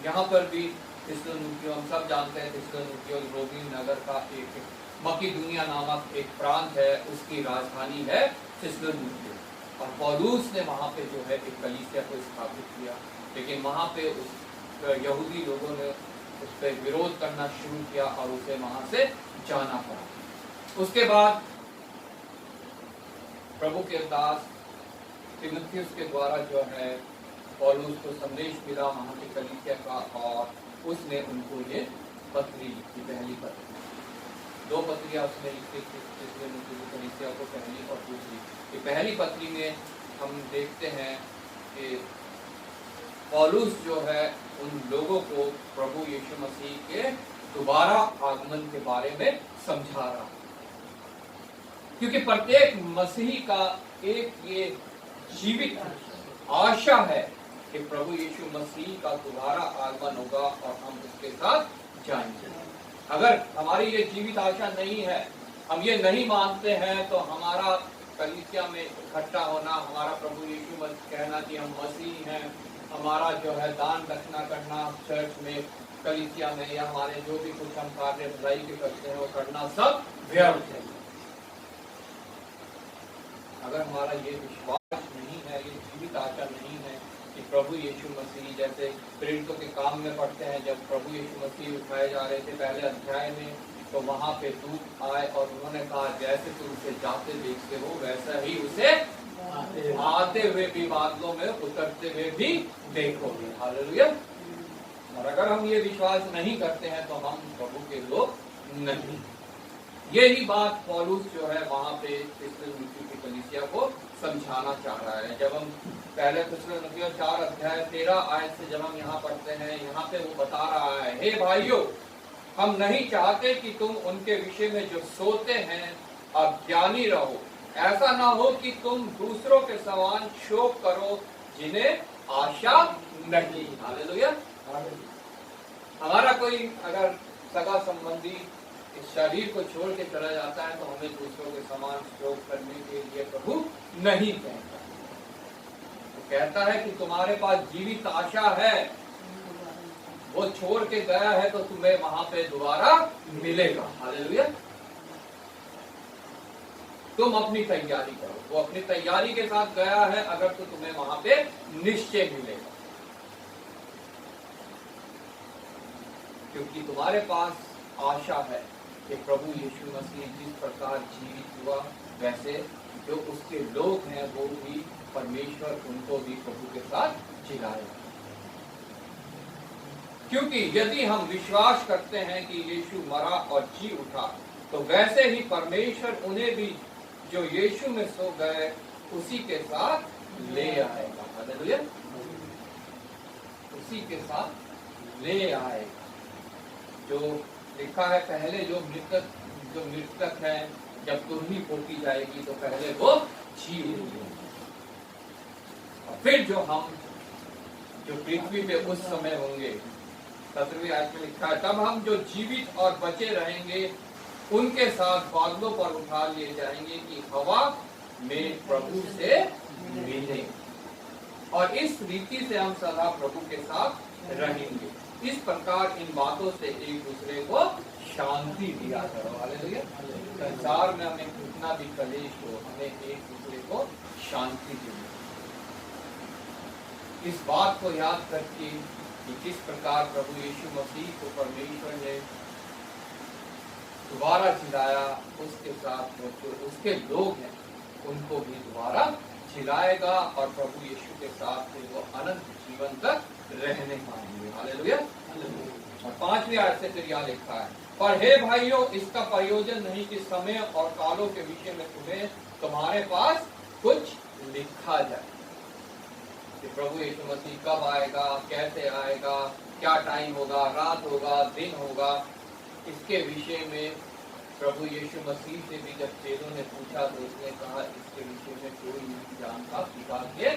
यहाँ पर भी थिस्सलुनीकियों, हम सब जानते हैं थिस्सलुनीकियों रोमी नगर का एक मकीदुनिया नामक एक प्रांत है, उसकी राजधानी है थिस्सलुनीकियों। और पौलुस ने वहाँ पे जो है एक कलीसिया को स्थापित किया, लेकिन वहाँ पे उस यहूदी लोगों ने उस पर विरोध करना शुरू किया और उसे वहाँ से जाना पड़ा। उसके बाद प्रभु के दास तीमुथियुस के द्वारा जो है पौलुस को संदेश मिला वहाँ की कलीसिया का, और उसने उनको ये पत्री लिखी, पहली पत्री। दो पत्रियां उसने लिखी थी कलीसिया को, पहली और दूसरी। कि पहली पत्री में हम देखते हैं कि पौलुस जो है उन लोगों को प्रभु यीशु मसीह के दोबारा आगमन के बारे में समझा रहा, क्योंकि प्रत्येक मसीही का एक ये जीवित आशा है कि प्रभु यीशु मसीह का दोबारा आगमन होगा और हम उसके साथ जाएंगे। अगर हमारी ये जीवित आशा नहीं है, हम ये नहीं मानते हैं, तो हमारा कलीसिया में इकट्ठा होना, हमारा प्रभु यीशु मसीह कहना कि हम मसीह हैं, हमारा जो है दान दक्षिणा करना चर्च में, कलीसिया में, या हमारे जो भी कुछ हम कार्य भलाई के करते हैं वो करना सब व्यर्थ है। अगर हमारा ये विश्वास नहीं है, ये जीवित आशा नहीं है कि प्रभु यीशु मसीह, जैसे प्रेरितों के काम में पढ़ते हैं, जब प्रभु यीशु मसीह उठाए जा रहे थे पहले अध्याय में, तो वहां पे दूत आए और उन्होंने कहा जैसे तुम उसे जाते देखते हो वैसा ही उसे आते हुए भी बादलों में उतरते हुए भी देखोगे। हालेलुया। और अगर हम ये विश्वास नहीं करते हैं तो हम प्रभु के लोग नहीं। यही बात पौलुस जो है वहां पे थिस्सलुनीकियों की कलीसिया को समझाना चाह रहा है। जब हम पहले थिस्सलुनीकियों 4 अध्याय 13 आयत से जब हम यहाँ पढ़ते हैं, यहाँ पे वो बता रहा है, हे भाइयों, हम नहीं चाहते कि तुम उनके विषय में जो सोते हैं अज्ञानी रहो। ऐसा ना हो कि तुम दूसरों के समान शोक करो जिन्हें आशा नहीं। हालेलुया। हमारा कोई अगर सगा संबंधी इस शरीर को छोड़ के चला जाता है तो हमें दूसरों के समान शोक करने के लिए प्रभु नहीं कहता। तो कहता है कि तुम्हारे पास जीवित आशा है, वो छोड़ के गया है तो तुम्हें वहां पे दोबारा मिलेगा। हालेलुया। तुम अपनी तैयारी करो। वो अपनी तैयारी के साथ गया है, अगर तो तुम्हें वहां पे निश्चय मिलेगा, क्योंकि तुम्हारे पास आशा है कि प्रभु यीशु मसीह जिस प्रकार जीवित हुआ, वैसे जो उसके लोग हैं वो भी परमेश्वर उनको भी प्रभु के साथ जिलाएगा। क्योंकि यदि हम विश्वास करते हैं कि यीशु मरा और जी उठा, तो वैसे ही परमेश्वर उन्हें भी जो यीशु में सो गए उसी के साथ ले आएगा। हालेलुया। उसी के साथ ले आएगा। जो लिखा है, पहले जो मृतक है, जब तुरही फूंकी जाएगी तो पहले वो जी उठेंगे, और फिर जो पृथ्वी पे उस समय होंगे, 17वीं आयत में लिखा है, तब हम जो जीवित और बचे रहेंगे उनके साथ बादलों पर उठा लिए जाएंगे कि हवा में प्रभु से मिले, और इस रीति से हम सदा प्रभु के साथ रहेंगे। इस प्रकार इन बातों से एक दूसरे को शांति दिया करो। हालेलुया। संसार में हमें कितना भी कलेश हो, हमें एक दूसरे को शांति देनी। इस बात को याद करके कि किस प्रकार प्रभु यीशु मसीह को परमेश्वर ने दोबारा जिलाया, उसके साथ जो उसके लोग हैं उनको भी दोबारा जिलाएगा, और प्रभु यीशु के साथ वो अनंत जीवन तक रहने पाएंगे। हालेलुया। और 5वीं आयत से फिर यहाँ लिखा है, पर हे भाइयों, इसका प्रयोजन नहीं कि समय और कालों के विषय में तुम्हारे पास कुछ लिखा जाए कि प्रभु यीशु मसीह कब आएगा, कैसे आएगा, क्या टाइम होगा, रात होगा, दिन होगा। इसके विषय में प्रभु यीशु मसीह से भी जब चेलों ने पूछा तो उसने कहा, इसके विषय में कोई नहीं जानता पिता के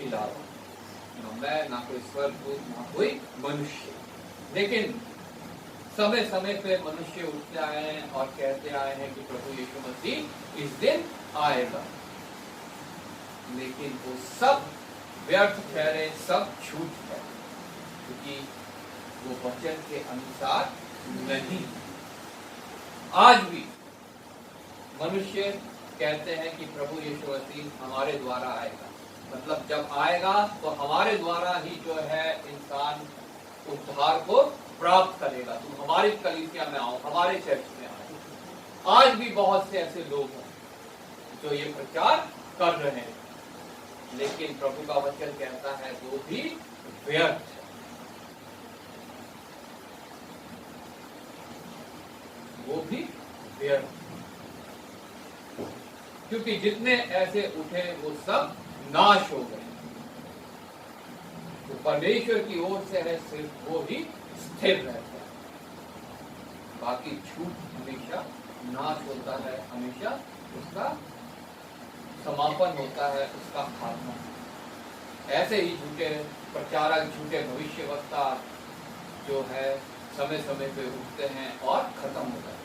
अलावा, न मैं, ना कोई स्वर्गदूत, ना कोई मनुष्य। लेकिन समय समय पे मनुष्य उठते आए हैं और कहते आए हैं कि प्रभु यीशु मसीह इस दिन आएगा, लेकिन वो सब व्यर्थ ठहरे, सब झूठ है, क्योंकि वो वचन के अनुसार नहीं। आज भी मनुष्य कहते हैं कि प्रभु यीशु मसीह हमारे द्वारा आएगा, मतलब जब आएगा तो हमारे द्वारा ही जो है इंसान उद्धार को प्राप्त करेगा। तुम हमारी कलीसिया में आओ, हमारे चर्च में आओ। आज भी बहुत से ऐसे लोग हैं जो ये प्रचार कर रहे हैं, लेकिन प्रभु का वचन कहता है वो भी व्यर्थ है, वो भी व्यर्थ, क्योंकि जितने ऐसे उठे वो सब नाश हो गए। तो परमेश्वर की ओर से है सिर्फ वो ही स्थिर रहता है, बाकी झूठ हमेशा नाश होता है, हमेशा उसका समापन होता है, उसका खात्मा। ऐसे ही झूठे प्रचारक, झूठे भविष्यवक्ता जो है समय समय पे उठते हैं और खत्म हो जाते हैं।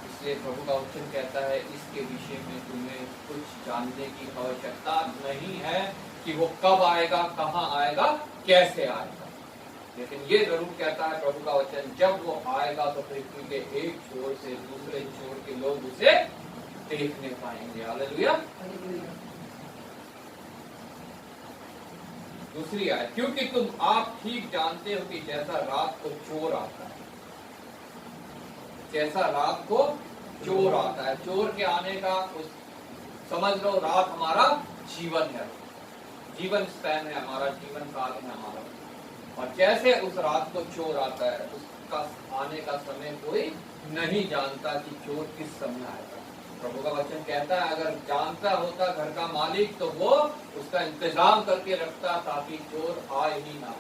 इसलिए प्रभु का वचन कहता है इसके विषय में तुम्हें कुछ जानने की आवश्यकता नहीं है कि वो कब आएगा, कहाँ आएगा, कैसे आएगा, लेकिन ये जरूर कहता है प्रभु का वचन, जब वो आएगा तो पृथ्वी के एक छोर से दूसरे छोर के लोग उसे देखने पाएंगे। हालेलुया। दूसरी आयत, क्योंकि तुम आप ठीक जानते हो कि जैसा रात को चोर आता है, जैसा रात को चोर आता है, चोर के आने का उस समझ लो रात हमारा जीवन है, जीवन स्पैन है हमारा, जीवन काल है हमारा, और जैसे उस रात को चोर आता है उसका आने का समय कोई नहीं जानता कि चोर किस समय आएगा। प्रभु का वचन कहता है अगर जानता होता घर का मालिक तो वो उसका इंतजाम करके रखता ताकि चोर आए ही ना।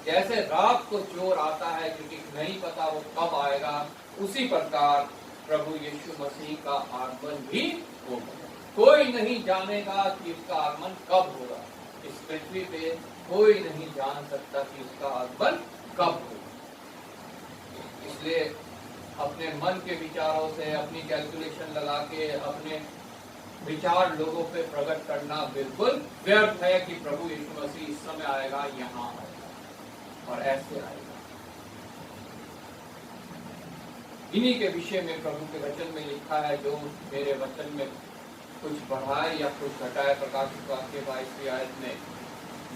जैसे रात को चोर आता है क्योंकि नहीं पता वो कब आएगा, उसी प्रकार प्रभु यीशु मसीह का आगमन भी होगा। कोई नहीं जानेगा कि उसका आगमन कब होगा, इस पृथ्वी पे कोई नहीं जान सकता कि उसका आगमन कब होगा। इसलिए अपने मन के विचारों से, अपनी कैलकुलेशन लगा के अपने विचार लोगों पे प्रकट करना बिल्कुल व्यर्थ है कि प्रभु यीशु मसीह इस समय आएगा, यहाँ आएगा और ऐसे आएगा। इन्हीं के विषय में प्रभु के वचन में लिखा है, जो मेरे वचन में कुछ बढ़ाए या कुछ घटाए, प्रकाशित वाक्य 22वीं आयत में,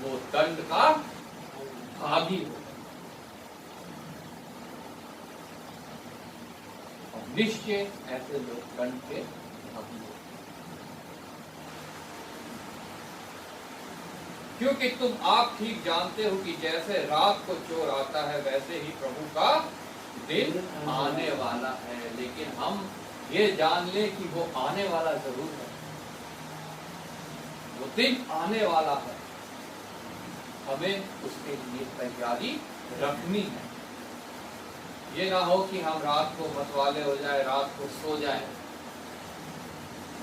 वो दंड का भागी हो और निश्चय ऐसे लोग दंड के भागी हो, क्योंकि तुम आप ठीक जानते हो कि जैसे रात को चोर आता है वैसे ही प्रभु का दिन आने वाला है। लेकिन हम ये जान ले कि वो आने वाला जरूर है, वो दिन आने वाला है, हमें उसके लिए तैयारी रखनी है। ये ना हो कि हम रात को मतवाले हो जाए, रात को सो जाए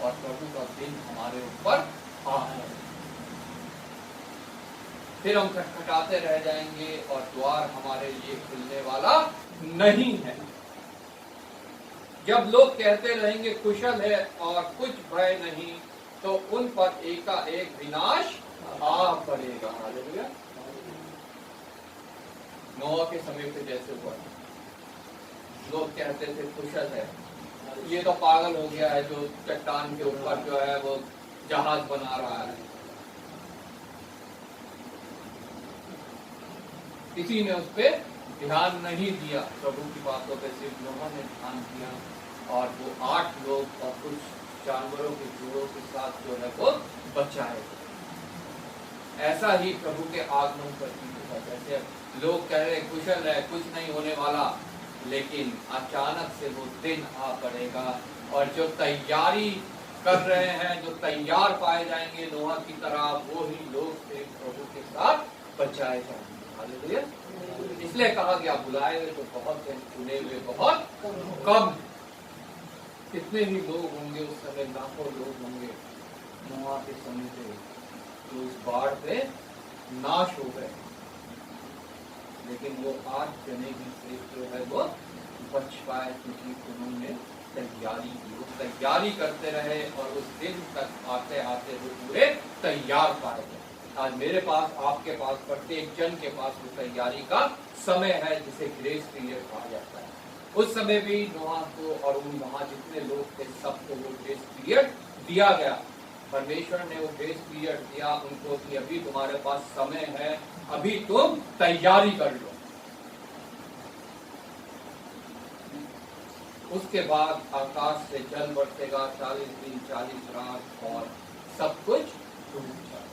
और प्रभु का दिन हमारे ऊपर आ जाए, फिर हम खटखटाते रह जाएंगे और द्वार हमारे लिए खुलने वाला नहीं है। जब लोग कहते रहेंगे कुशल है और कुछ भय नहीं, तो उन पर एकाएक विनाश आ पड़ेगा। हालेलुया। नोआ के समय पे जैसे हुआ, लोग कहते थे कुशल है, ये तो पागल हो गया है जो चट्टान के ऊपर जो है वो जहाज बना रहा है। किसी ने उस पर ध्यान नहीं दिया, प्रभु की बातों पे सिर्फ नोआ ने ध्यान दिया और वो 8 लोग और कुछ जानवरों के जोड़ों के साथ जो है वो बचाए। ऐसा ही प्रभु के आगमन पर भी होगा। जैसे लोग कह रहे कुशल है, कुछ नहीं होने वाला, लेकिन अचानक से वो दिन आ पड़ेगा और जो तैयारी कर रहे हैं, जो तैयार पाए जाएंगे नोआ की तरह, वो ही लोग फिर प्रभु के साथ बचाए जाएंगे। हालेलुया। इसलिए कहा गया बुलाए हुए तो बहुत हैं, चुने हुए बहुत कम। कितने ही लोग होंगे उस समय, लाखों लोग होंगे नोआ के समय पे जो उस बाढ़ पे नाश हो गए। लेकिन वो 8 जने ही से जो है वो बच पाए, क्योंकि उन्होंने तैयारी की, वो तैयारी करते रहे और उस दिन तक आते आते वो पूरे तैयार पाए गए। आज मेरे पास, आपके पास, प्रत्येक जन के पास वो तैयारी का समय है जिसे ग्रेस पीरियड कहा जाता है। उस समय भी नोहा को और उन वहां जितने लोग थे सबको वो ग्रेस पीरियड दिया गया। परमेश्वर ने वो ग्रेस पीरियड दिया उनको कि अभी तुम्हारे पास समय है, अभी तुम तैयारी कर लो। उसके बाद आकाश से जल बरसेगा, 40 दिन 40 रात और सब कुछ डूब जाएगा।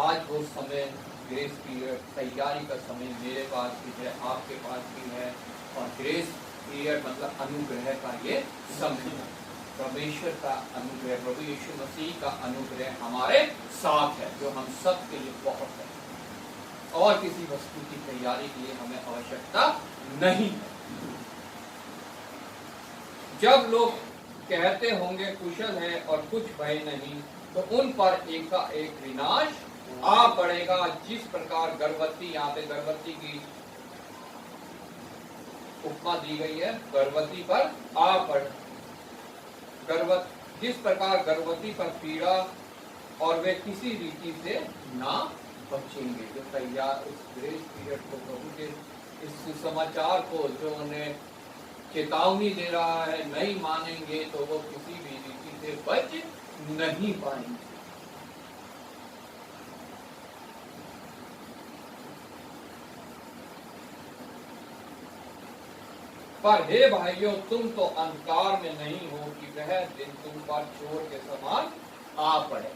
आज वो समय ग्रेस पीरियड, तैयारी का समय मेरे पास भी है, आपके पास भी है। और ग्रेस पीरियड मतलब अनुग्रह का ये समय है। परमेश्वर का अनुग्रह, प्रभु यीशु मसीह का अनुग्रह हमारे साथ है, जो हम सब के लिए बहुत है। और किसी वस्तु की तैयारी के लिए हमें आवश्यकता नहीं है। जब लोग कहते होंगे कुशल है और कुछ भय नहीं, तो उन पर एक विनाश आ पड़ेगा। जिस प्रकार गर्भवती, यहाँ पे गर्भवती की उपमा दी गई है, गर्भवती पर आ पड़, जिस प्रकार गर्भवती पर पीड़ा और वे किसी रीति से ना बचेंगे। जो तैयार इस ग्रेस पीरियड को, प्रभु के इस सुसमाचार को जो उन्हें चेतावनी दे रहा है, नहीं मानेंगे तो वो किसी भी रीति से बच नहीं पाएंगे। पर हे भाइयों, तुम तो अंधकार में नहीं हो कि वह दिन तुम पर चोर के समान आ पड़े।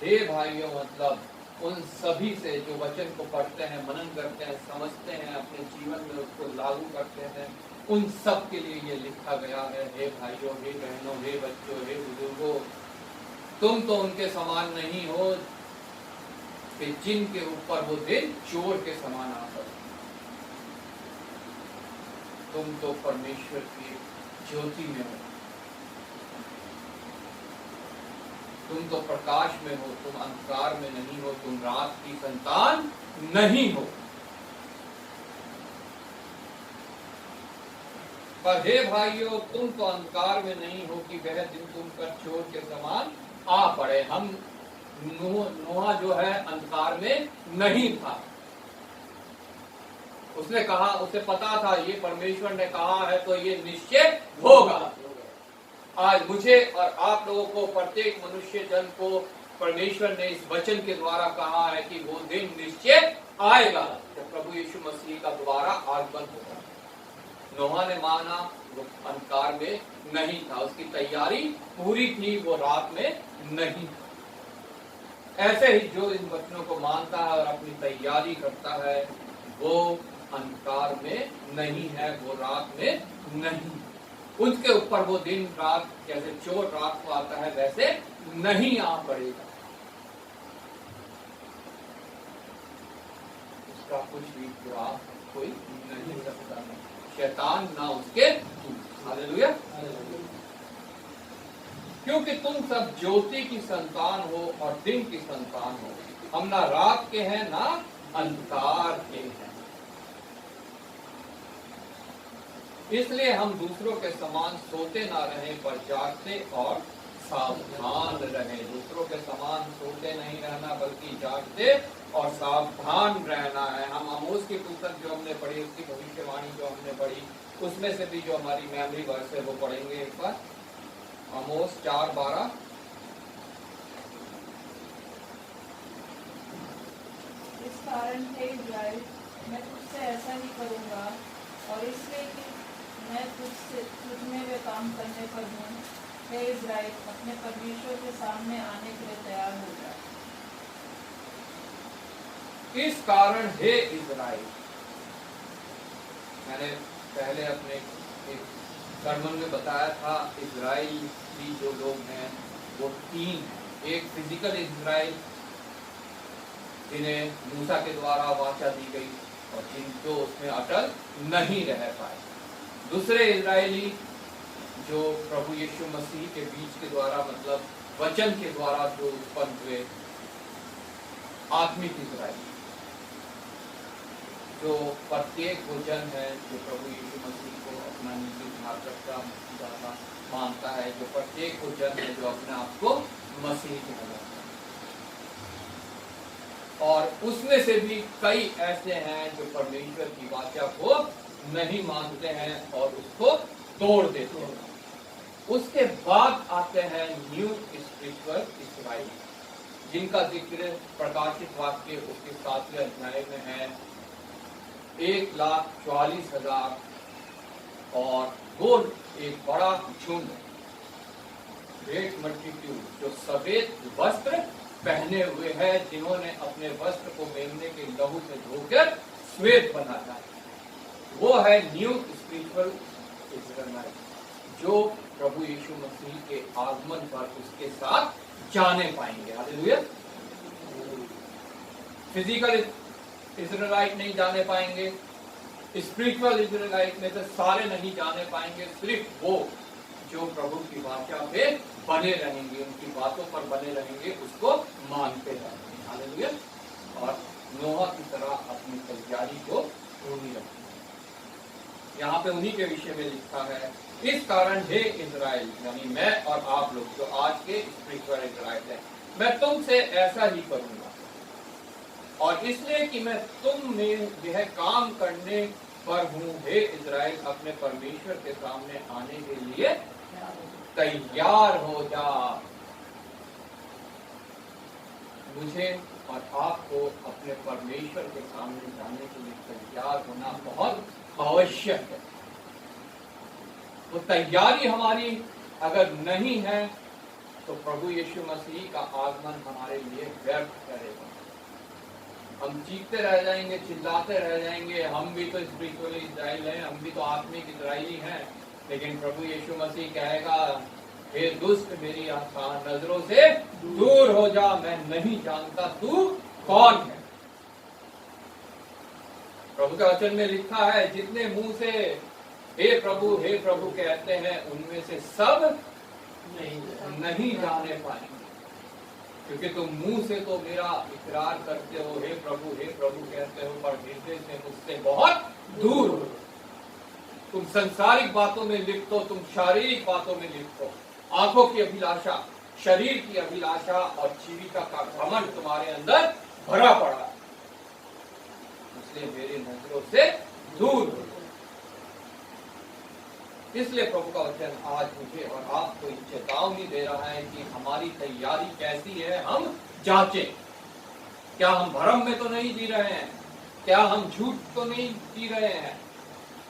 हे भाइयों मतलब उन सभी से जो वचन को पढ़ते हैं, मनन करते हैं, समझते हैं, अपने जीवन में उसको लागू करते हैं, उन सब के लिए ये लिखा गया है। हे भाइयों, हे बहनों, हे बच्चों, हे बुजुर्गों, तुम तो उनके समान नहीं हो कि जिनके ऊपर वो दिन चोर के समान आ पड़े। तुम तो परमेश्वर की ज्योति में हो, तुम तो प्रकाश में हो, तुम अंधकार में नहीं हो, तुम रात की संतान नहीं हो। पर हे भाइयों, तुम तो अंधकार में नहीं हो कि वह दिन तुम पर चोर के समान आ पड़े। हम नोहा जो है अंधकार में नहीं था। उसने कहा, उसे पता था ये परमेश्वर ने कहा है तो ये निश्चय होगा। आज मुझे और आप लोगों को, प्रत्येक मनुष्य जन को परमेश्वर ने इस वचन के द्वारा कहा है कि वो दिन निश्चय आएगा जब प्रभु यीशु मसीह का दोबारा आगमन होगा। नोहा ने माना, वो अंधकार में नहीं था, उसकी तैयारी पूरी थी, वो रात में नहीं था। ऐसे ही जो इन वचनों को मानता है और अपनी तैयारी करता है, वो अंधकार में नहीं है, वो रात में नहीं। उसके ऊपर वो दिन रात, जैसे चोर रात को आता है, वैसे नहीं आ पड़ेगा। उसका कुछ भी बुरा कोई नहीं सकता, शैतान ना उसके। हालेलुया। क्योंकि तुम सब ज्योति की संतान हो और दिन की संतान हो। हम ना रात के हैं ना अंधकार के हैं। इसलिए हम दूसरों के समान सोते ना रहें, पर जागते और सावधान रहें। दूसरों के समान सोते नहीं रहना, बल्कि जागते और सावधान रहना है। हम आमोस की पुस्तक जो हमने पढ़ी, उसकी भविष्यवाणी जो हमने पढ़ी, उसमें से भी जो हमारी मेमोरी वर्स है वो पढ़ेंगे एक बार। आमोस 4:12। इस कारण हे इस्राएल, मैं तुझसे ऐसा ही करूंगा, और इसलिए कि मैं तुझ में वे काम करने पर हूँ। हे इस्राएल, अपने परमेश्वर के सामने आने के लिए तैयार हो जा। इस कारण हे इस्राएल, मैंने पहले अपने एक सर्मन में बताया था, इस्राएल की जो लोग हैं वो 3 हैं। एक फिजिकल इस्राएल जिन्हें मूसा के द्वारा वाचा दी गई और जिनको उसमें अटल नहीं रह पाए। दूसरे इजरायली जो प्रभु यीशु मसीह के बीच के द्वारा, मतलब वचन के द्वारा जो उत्पन्न हुए, आत्मिक इजराइल, जो प्रत्येक वो जन है जो प्रभु यीशु मसीह को अपना निजी उद्धारकर्ता मानता है, जो प्रत्येक वो जन है जो अपने आप को मसीह कहलाता है। और उसमें से भी कई ऐसे हैं जो परमेश्वर की वाचा को नहीं मानते हैं और उसको तोड़ देते हैं। उसके बाद आते हैं न्यू स्पिरिचुअल इजराइल, जिनका जिक्र प्रकाशित वाक्य उसके 7वें अध्याय में है। 1,44,000 और वो एक बड़ा झुंड, ग्रेट मल्टीट्यूड, जो सफेद वस्त्र पहने हुए है, जिन्होंने अपने वस्त्र को मेमने के लहू से धोकर श्वेत बनाया है। वो है न्यू स्पिरिचुअल इजराइल, जो प्रभु यीशु मसीह के आगमन पर उसके साथ जाने पाएंगे। हालेलुया। फिजिकल इजराइलाइट नहीं जाने पाएंगे, स्पिरिचुअल इजराइलाइट में से सारे नहीं जाने पाएंगे, सिर्फ वो जो प्रभु की वाचा पे बने रहेंगे, उनकी बातों पर बने रहेंगे, उसको मानते रहेंगे। हालेलुया। और नोहा की तरह अपनी तैयारी को पूरी रखेंगे। यहाँ पे उन्हीं के विषय में लिखा है, इस कारण हे इजराइल, यानी मैं और आप लोग जो आज के स्पिरिचुअल इजराइल है, मैं तुमसे ऐसा ही करूंगा, और इसलिए कि मैं तुम में यह काम करने पर हूँ। हे इजराइल, अपने परमेश्वर के सामने आने के लिए तैयार हो जा। मुझे और आपको अपने परमेश्वर के सामने जाने के लिए तैयार होना बहुत आवश्यक है। वो तैयारी हमारी अगर नहीं है तो प्रभु यीशु मसीह का आगमन हमारे लिए व्यर्थ करेगा। हम चीखते रह जाएंगे, चिल्लाते रह जाएंगे, हम भी तो स्पिरिचुअल इजराइल हैं, हम भी तो आत्मिक इजराइली हैं, लेकिन प्रभु यीशु मसीह कहेगा, हे दुष्ट, मेरी नजरों से दूर हो जा, मैं नहीं जानता तू कौन है। प्रभु के वचन में लिखा है, जितने मुंह से हे प्रभु कहते हैं, उनमें से सब नहीं जाने पाएंगे, क्योंकि तुम मुंह से तो मेरा इकरार करते हो, हे प्रभु कहते हो, पर हृदय से मुझसे बहुत दूर हो। तुम संसारिक बातों में लिप्त हो, तुम शारीरिक बातों में लिप्त हो, आंखों की अभिलाषा, शरीर की अभिलाषा और जीविका का घमंड तुम्हारे अंदर भरा पड़ा है, इसलिए मेरी नजरों से दूर हो। इसलिए प्रभु का वचन आज मुझे और आपको चेतावनी दे रहा है कि हमारी तैयारी कैसी है, हम जांचें। क्या हम भ्रम में तो नहीं जी रहे हैं? क्या हम झूठ तो नहीं जी रहे हैं?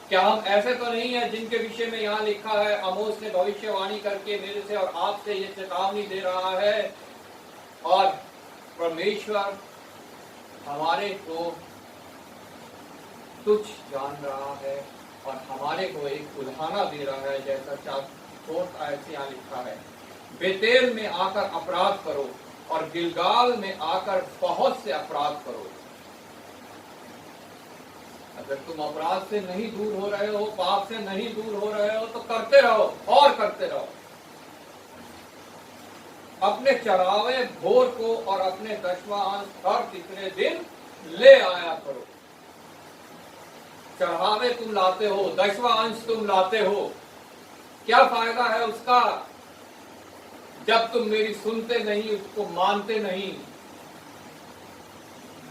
क्या हम ऐसे तो नहीं है जिनके विषय में यहाँ लिखा है, आमोस ने भविष्यवाणी करके मेरे से और आपसे ये चेतावनी दे रहा है, और परमेश्वर हमारे को तुच्छ जान रहा है और हमारे को एक उल्हाना दे रहा है, जैसा 4 आयत से यहाँ लिखा है, बेतेल में आकर अपराध करो और गिलगाल में आकर बहुत से अपराध करो। अगर तुम अपराध से नहीं दूर हो रहे हो, पाप से नहीं दूर हो रहे हो, तो करते रहो और करते रहो। अपने चढ़ावे भोर को और अपने 10वां अंश हर तीसरे दिन ले आया करो। चढ़ावे तुम लाते हो, 10वां अंश तुम लाते हो, क्या फायदा है उसका जब तुम मेरी सुनते नहीं, उसको मानते नहीं,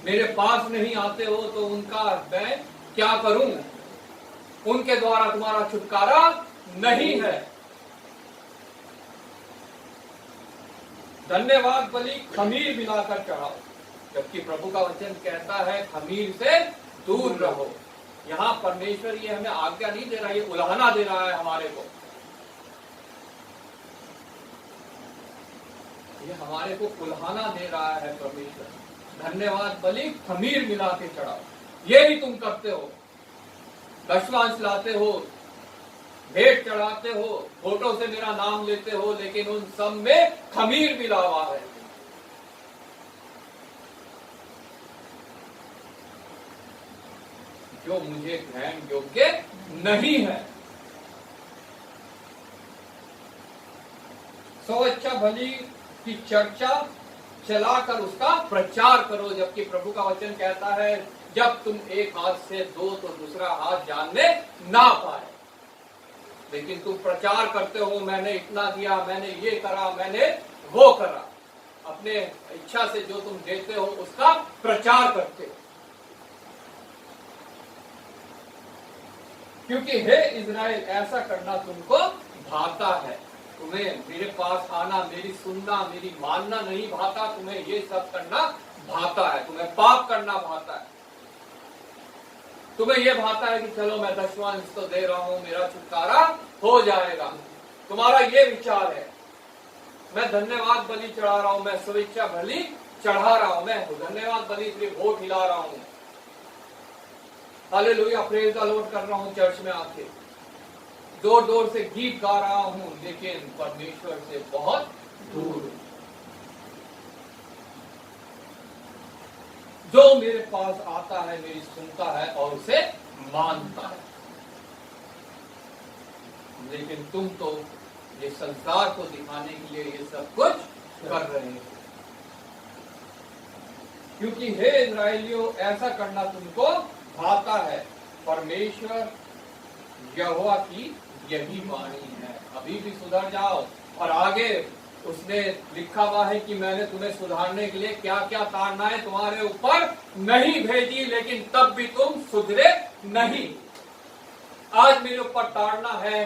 मेरे पास नहीं आते हो, तो उनका मैं क्या करूं? उनके द्वारा तुम्हारा छुटकारा नहीं है। धन्यवाद बलि खमीर मिलाकर चढ़ाओ, जबकि प्रभु का वचन कहता है खमीर से दूर रहो। यहाँ परमेश्वर ये हमें आज्ञा नहीं दे रहा, ये उल्हाना दे रहा है हमारे को, ये हमारे को उल्हाना दे रहा है परमेश्वर। धन्यवाद बलि खमीर मिला के चढ़ाओ, ये ही तुम करते हो। 10वां अंश लाते हो, भेंट चढ़ाते हो, फोटो से मेरा नाम लेते हो, लेकिन उन सब में खमीर मिला हुआ है। जो मुझे ग्रहण योग्य नहीं है। स्वेच्छा बलि की चर्चा चलाकर उसका प्रचार करो। जबकि प्रभु का वचन कहता है जब तुम एक हाथ से दो तो दूसरा हाथ जानने ना पाए। लेकिन तुम प्रचार करते हो, मैंने इतना दिया, मैंने ये करा, मैंने वो करा। अपने इच्छा से जो तुम देते हो उसका प्रचार करते हो। क्योंकि हे इज़राइल, ऐसा करना तुमको भाता है। तुम्हें मेरे पास आना, मेरी सुनना, मेरी मानना नहीं भाता, तुम्हें ये सब करना भाता है। तुम्हें पाप करना भाता है। तुम्हें यह भाता है कि चलो मैं 10वां अंश तो दे रहा हूं, मेरा छुटकारा हो जाएगा। तुम्हारा ये विचार है। मैं धन्यवाद बलि चढ़ा रहा हूं, मैं स्वेच्छा बलि चढ़ा रहा हूं, मैं धन्यवाद बलि के लिए वोट हिला रहा हूं, हालेलुया, प्रेज द लॉर्ड कर रहा हूं, चर्च में आके जोर जोर से गीत गा रहा हूं, लेकिन परमेश्वर से बहुत दूर हूं। जो मेरे पास आता है, मेरी सुनता है और उसे मानता है। लेकिन तुम तो ये संसार को दिखाने के लिए ये सब कुछ कर रहे हो। क्योंकि हे इस्राएलियों, ऐसा करना तुमको भाता है। परमेश्वर यहोवा की यही वाणी है। अभी भी सुधर जाओ। और आगे उसने लिखा हुआ है कि मैंने तुम्हें सुधारने के लिए क्या क्या ताड़नाएं तुम्हारे ऊपर नहीं भेजी, लेकिन तब भी तुम सुधरे नहीं। आज मेरे ऊपर ताड़ना है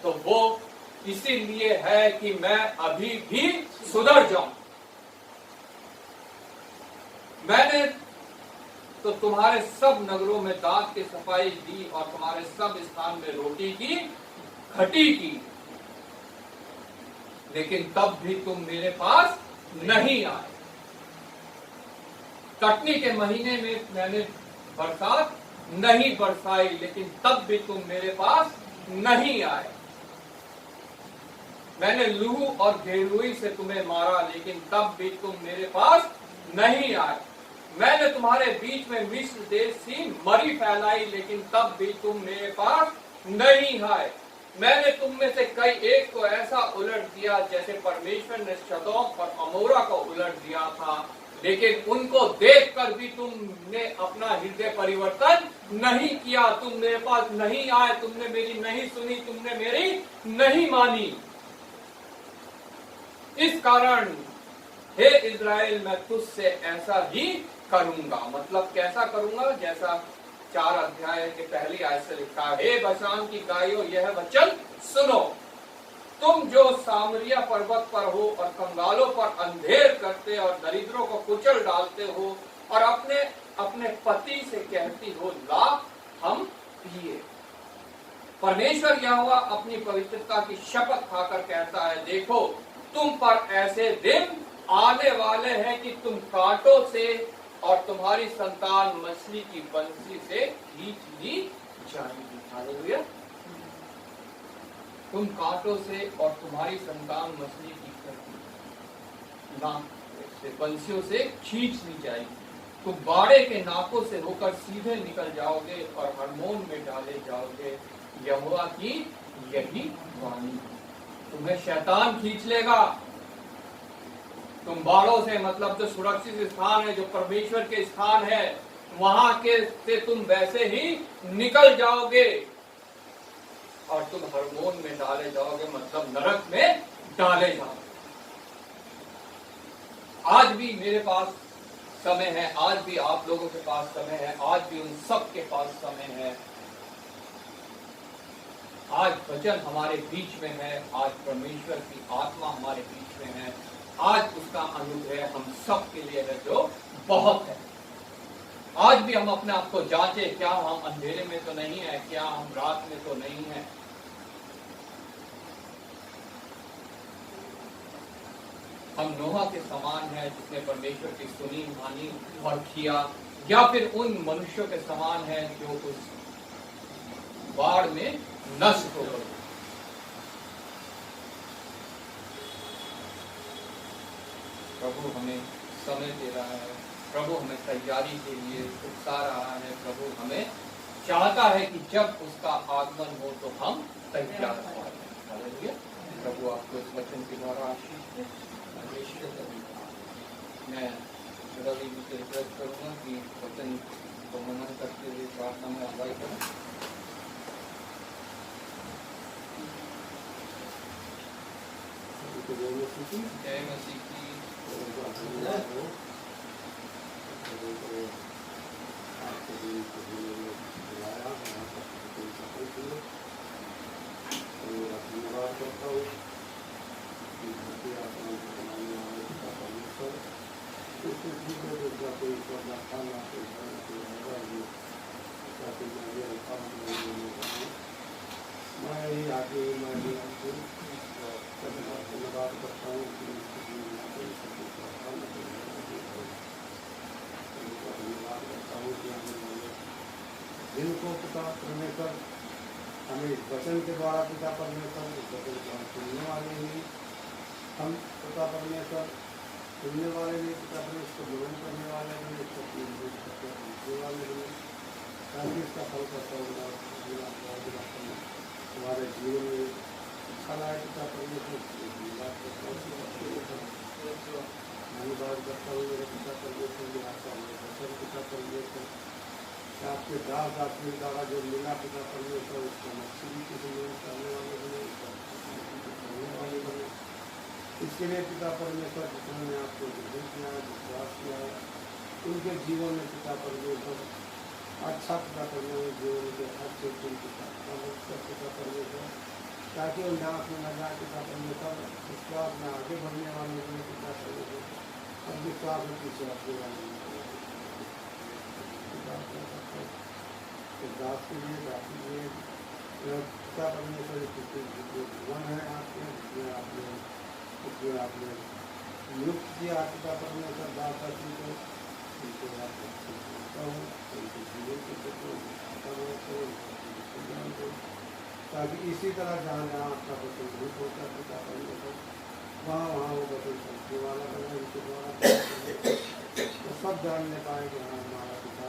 तो वो इसीलिए है कि मैं अभी भी सुधर जाऊं। मैंने तो तुम्हारे सब नगरों में दांत की सफाई दी और तुम्हारे सब स्थान में रोटी की खटी की, लेकिन तब भी तुम मेरे पास नहीं आए। कटनी के महीने में मैंने बरसात नहीं बरसाई, लेकिन तब भी तुम मेरे पास नहीं आए। मैंने लूहू और घेरुई से तुम्हें मारा, लेकिन तब भी तुम मेरे पास नहीं आए। मैंने तुम्हारे बीच में मिस्र देश सी मरी फैलाई, लेकिन तब भी तुम मेरे पास नहीं आए। मैंने तुम में से कई एक को ऐसा उलट दिया जैसे परमेश्वर ने सदोम और अमोरा को उलट दिया था, लेकिन उनको देखकर भी तुमने अपना हृदय परिवर्तन नहीं किया। तुम मेरे पास नहीं आए, तुमने मेरी नहीं सुनी, तुमने मेरी नहीं मानी। इस कारण हे इज़राइल, मैं तुझसे ऐसा ही करूंगा। मतलब कैसा करूंगा? जैसा 4 अध्याय के पहली आयत से लिखा है, हे बशान की गायों, यह वचन सुनो, तुम जो सामरिया पर्वत पर हो और कंगालों पर अंधेर करते और दरिद्रों को कुचल डालते हो और अपने अपने पति से कहती हो, ला हम पिए। परमेश्वर यहोवा अपनी पवित्रता की शपथ खाकर कहता है, देखो तुम पर ऐसे दिन आने वाले हैं कि तुम कांटों से और तुम्हारी संतान मछली की बंसी से खींच ली जाएगी। हालेलुया। तुम कांटों से और तुम्हारी संतान मछली की बंसियों से खींच ली जाएगी। तुम बाड़े के नाकों से होकर सीधे निकल जाओगे और हरमोन में डाले जाओगे। यहोवा की यही वाणी। तुम्हें शैतान खींच लेगा। तुम बाड़ों से, मतलब जो सुरक्षित स्थान है, जो परमेश्वर के स्थान है, वहां के से तुम वैसे ही निकल जाओगे और तुम हरमोन में डाले जाओगे, मतलब नरक में डाले जाओगे। आज भी मेरे पास समय है, आज भी आप लोगों के पास समय है, आज भी उन सब के पास समय है। आज वचन हमारे बीच में है, आज परमेश्वर की आत्मा हमारे बीच में है, आज उसका अनुग्रह हम सब के लिए है जो बहुत है। आज भी हम अपने आप को जांचे, क्या हम अंधेरे में तो नहीं है, क्या हम रात में तो नहीं है। हम नोहा के समान है जिसने परमेश्वर की सुनी, मानी और किया, या फिर उन मनुष्यों के समान है जो उस बाढ़ में नष्ट हो गए। प्रभु हमें समय दे रहा है, प्रभु हमें तैयारी के लिए उकसा रहा है, प्रभु हमें चाहता है कि जब उसका आगमन हो तो हम तैयार हो जाएं। प्रभु आपको इस वचन के द्वारा आशीष दे। मैं रवि जी से रिक्वेस्ट करूँगा कि वचन को मनन करते हुए प्रार्थना में अगुवाई करें। जय मसीह की। आपके दिन को बुलाया यहाँ पर कोई सफल किए और धन्यवाद करता हूँ कि धरती आसमान को बनाने वाले पिता परमेश्वर उसके जीवन में दूसरा कोई ईश्वर ना था ना कोई घर ना कोई होगा जो ताकि मैं ये रखा मैं ही आगे मैं भी आपको धन्यवाद करता हूँ कि धन्यवाद करता हूँ कि जिनको पिता परमेश्वर हमें इस वचन के द्वारा पिता परमेश्वर इस वचन को हम सुनने वाले नहीं, हम पिता परमेश्वर सुनने वाले नहीं, पिता परमेश्वर ग्रहण करने वाले नहीं, इसको पूछने वाले नहीं, ताकि इसका फल करता होगा हमारे जीवन में अच्छा लाए पिता परमेश्वर धन्यवाद करता हूँ मेरे पिता परमेश्वर आपका वचन पिता परमेश्वर आपके दास आपके द्वारा जो मिला पिता परमेश्वर उसका मछली के लिए करने वाले बने करने वाले बने इसके लिए पिता परमेश्वर जिन्होंने आपको ग्रहण किया विश्वास किया उनके जीवन में पिता परमेश्वर अच्छा पिता परमेश्वर जीवन के अच्छे पिता परमेश्वर ताकि वो नाश में न जाए पिता परमेश्वर विश्वास में आगे बढ़ने वाले बने पिता परमेश्वर अब विश्वास में पीछे आपके वाले दास के लिए दासी के लिए पिता परमेश्वर जीवन है आपके जिसमें आपने नियुक्त किया पिता परमेश्वर दास दासी को उनको आपको उनके जीवन के प्रति ताकि इसी तरह जहाँ जहाँ आपका वचन नहीं पहुँचा पिता परमेश्वर वहाँ वहाँ वो वचन पहुँचने वाला बना उनके द्वारा तो सब जानने पाए कि हाँ हमारा पिता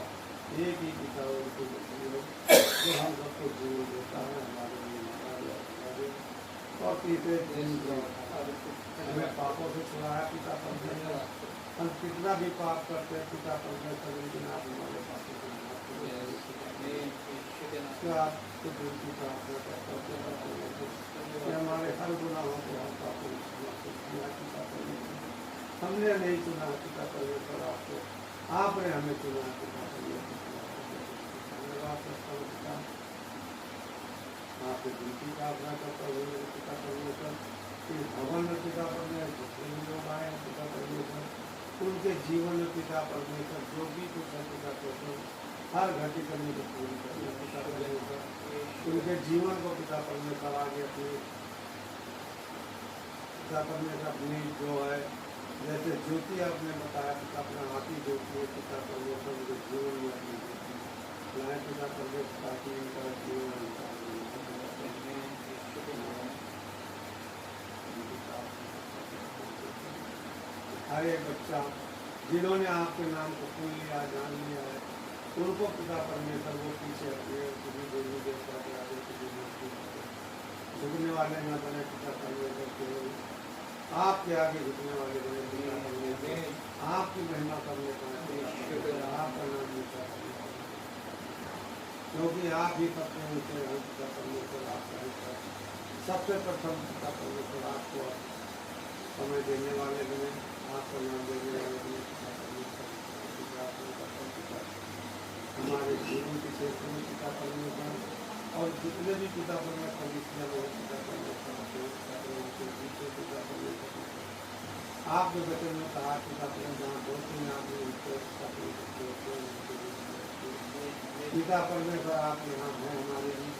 एक ही पिता उनको जो हम सबको जीवन देता है हमारे लिए और तीसरे दिन हमें पापों से छुड़ाया पिता परमेश्वर हम कितना भी पाप करते हैं पिता परमेश्वर लेकिन आप हमारे पापों को आपको दिल की प्रार्थना करता हूँ हमारे हर गुनाहों को हम पापों किया पिता परमेश्वर हमने नहीं चुना पिता परमेश्वर आपको आपने हमें चुना पिता परमेश्वर धन्यवाद करता हूँ पिता आपके दिल की प्रार्थना करता हूँ मेरे पिता परमेश्वर इस भवन में पिता परमेश्वर जितने भी लोग आए हैं पिता परमेश्वर उनके जीवन में पिता परमेश्वर जो भी कुछ है पिता परमेश्वर हर घटी करने को पूरी करना पिता परमेश्वर उनके जीवन को पिता परमेश्वर आगे अपने पिता परमेश्वर अपनी जो है जैसे ज्योति आपने बताया पिता अपना हाथी ज्योति है पिता परमेश्वर उनके जीवन में अपनी ज्योति लाए पिता परमेश्वर ताकि इनका जीवन हर एक बच्चा जिन्होंने आपके नाम को सुन लिया जान लिया है उनको पिता परमेश्वर वो पीछे अपने किसी देवी देवता के आगे किसी मूर्ति झुकने वाले न बने पिता परमेश्वर के आपके आगे झुकने वाले बने पिता परमेश्वर आपकी महिमा करने का आपका नाम ऊँचा करने क्योंकि आप ही सबसे ऊँचे हैं पिता परमेश्वर आपका सबसे प्रथम पिता परमेश्वर आपको समय देने वाले बने आपको नाम देने वाले बने पिता परमेश्वर हमारे जीवन के क्षेत्र में पिता परमेश्वर और जितने भी पिता परमेश्वर इसमें लोग पिता परमेश्वर पिता परमेश्वर आप जो बचन में कहा पिता परमेश्वर जहाँ दो तीन आदमी पिता परमेश्वर आप यहाँ हैं हमारे बीच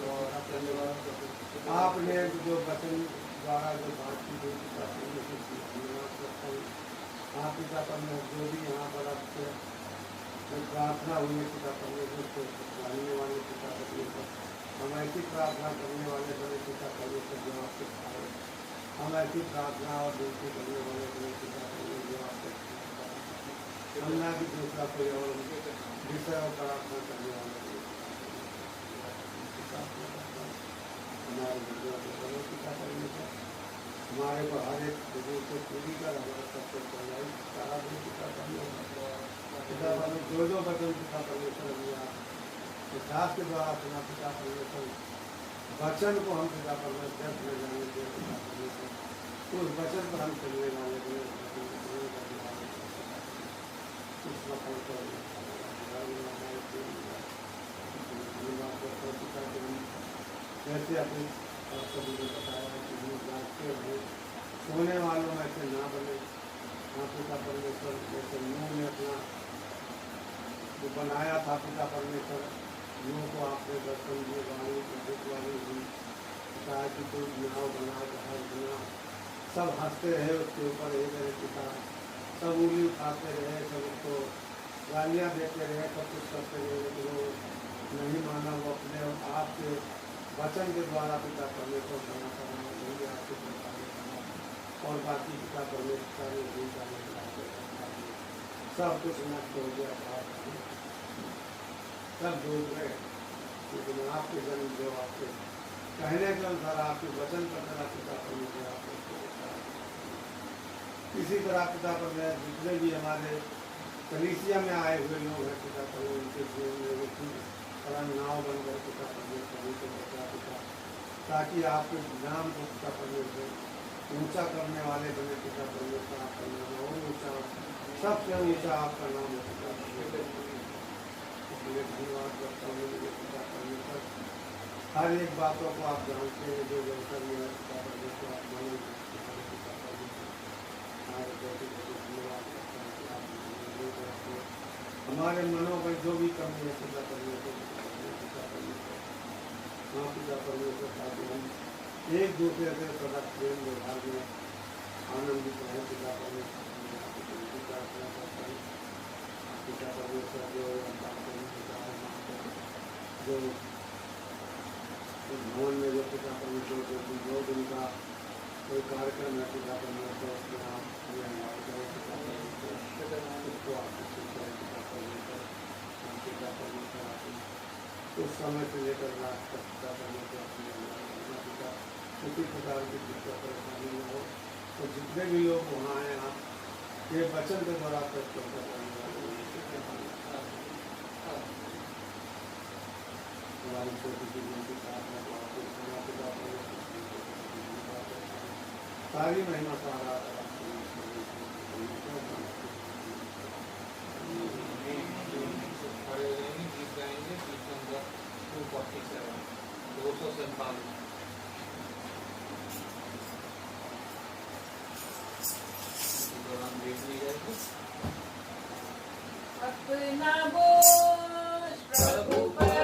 आपने जो वचन द्वारा जो बात की गई पिता परमेश्वर धन्यवाद करता हूँ आप पिता परमेश्वर जो भी यहाँ पर आपसे प्रार्थना हुई है पिता परमेश्वर को जानने वाले पिता परमेश्वर हम ऐसी प्रार्थना करने वाले बने पिता परमेश्वर जो आपसे खाए हम ऐसी प्रार्थना और विनती करने वाले बने पिता परमेश्वर जो आपसे हम ना कि दूसरा कोई और विषय और प्रार्थना करने वाले हमारे पिता परमेश्वर हमारे को हर एक जरूरत से पूरी कर हमारा सबको चलाई सारा दिन पिता परमेश्वर पिता परमेश्वर जो वचन पिता परमेश्वर दिया विकास के द्वारा सुना पिता परमेश्वर वचन को हम पिता परमेश्वर व्यर्थ में जाने दे पिता परमेश्वर उस वचन पर हम चलने वाले उस वचन को जैसे अपने सभी को बताया कि हम जानते हैं सोने वालों में से ना बने हाँ पिता परमेश्वर जैसे नूह ने अपना जो बनाया था पिता परमेश्वर नूह को आपने दर्शन दिए वाणी वाणी हुई कहा कि कोई नाव बना जहाज बना सब हंसते रहे उसके ऊपर एक रहे पिता सब उंगली उठाते रहे सब उसको गालियाँ देते रहे सब कुछ करते रहे लेकिन वो नहीं माना वो अपने आप के वचन के द्वारा पिता परमेश्वर बना करना वही आपके प्रकार और बाकी पिता परमेश्वर ने भी सब कुछ नष्ट हो गया था सब डूब गए लेकिन आपके जन्म जो आपके कहने के अनुसार आपके वचन पर तरह पिता परमेश्वर आपको इसी तरह पिता परमेश्वर जितने भी हमारे कलीसिया में आए हुए लोग हैं पिता परमेश्वर उनके जीवन में परम नाव बनकर पिता परमेश्वर को बचा पिता ताकि आपके नाम को पिता परमेश्वर ऊंचा करने वाले बने पिता परमेश्वर आपका नाम और ऊंचा सबसे ऊंचा आपका नाम है पिता परमेश्वर इसलिए धन्यवाद करता हूँ पिता परमेश्वर हर एक बातों को आप जानते हैं जो व्यवसाय में है पिता परमेश्वर आप मानो पिता परमेश्वर धन्यवाद करता हूँ कि आप हमारे मनों में जो भी कमी है पिता परमेश्वर हाँ पिता परमेश्वर ताकि हम एक दूसरे से सदा प्रेम व्यवहार में आनंदित रहे पिता परमेश्वर प्रार्थना करता हूँ पिता परमेश्वर जो जो भवन में जो पिता परमेश्वर जो दिन का कोई कार्यक्रम है पिता परमेश्वर उसके आप उसको आप पिता परमेश्वर उस समय से लेकर रात तक पिता परमेश्वर पिता किसी प्रकार की दिक्कत परेशानी न हो तो जितने भी लोग वहाँ आए आप ये वचन के द्वारा प्रस्तुत करने वाले हमारी छोटी सी जिनकी प्रार्थना को आपको पिता परमेश्वर सारी महिमा सारा अपना बोझ प्रभु पर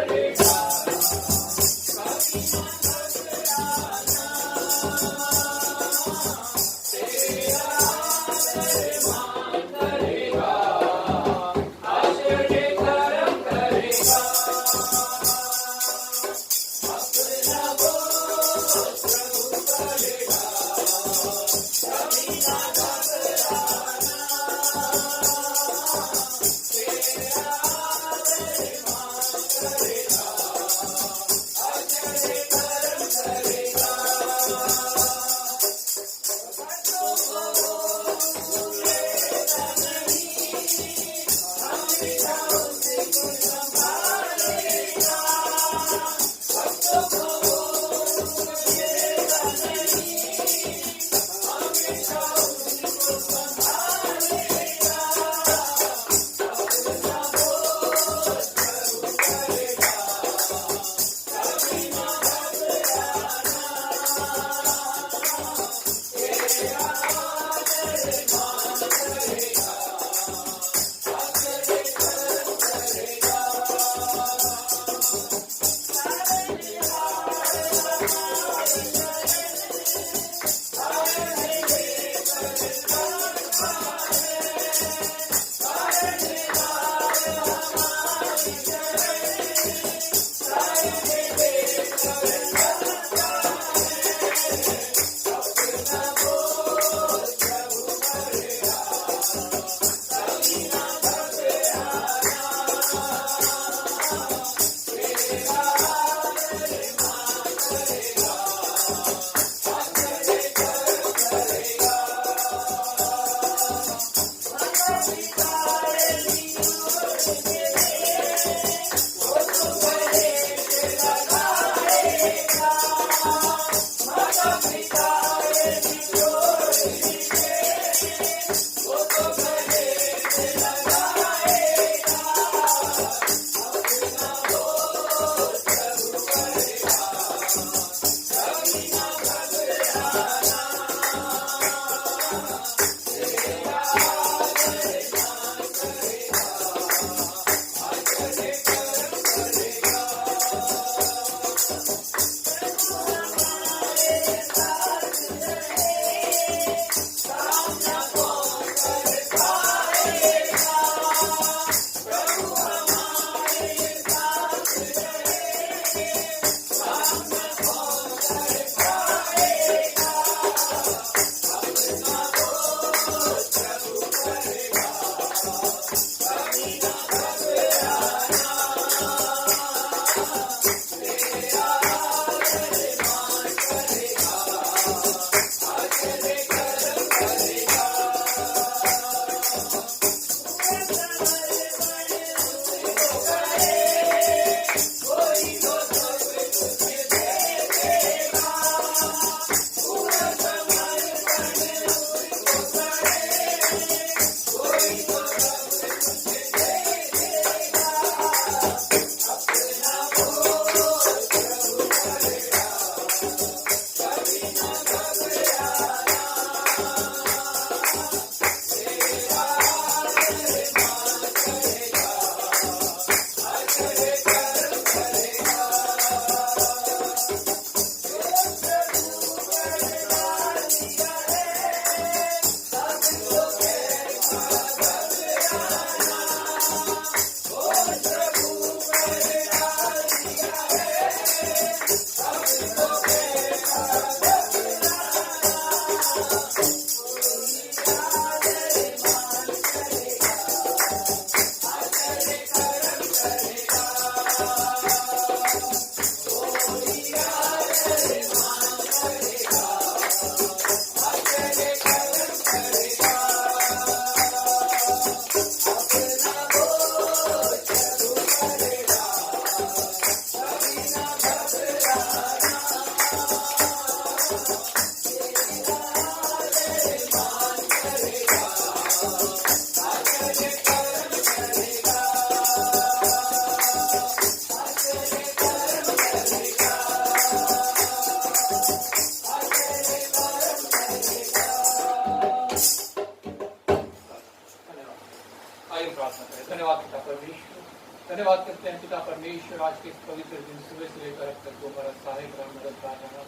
धन्यवाद पिता परमेश्वर, धन्यवाद करते हैं पिता परमेश्वर आज के इस पवित्र दिन सुबह से लेकर अब तक दोपहर सहायक और मददगार रहा।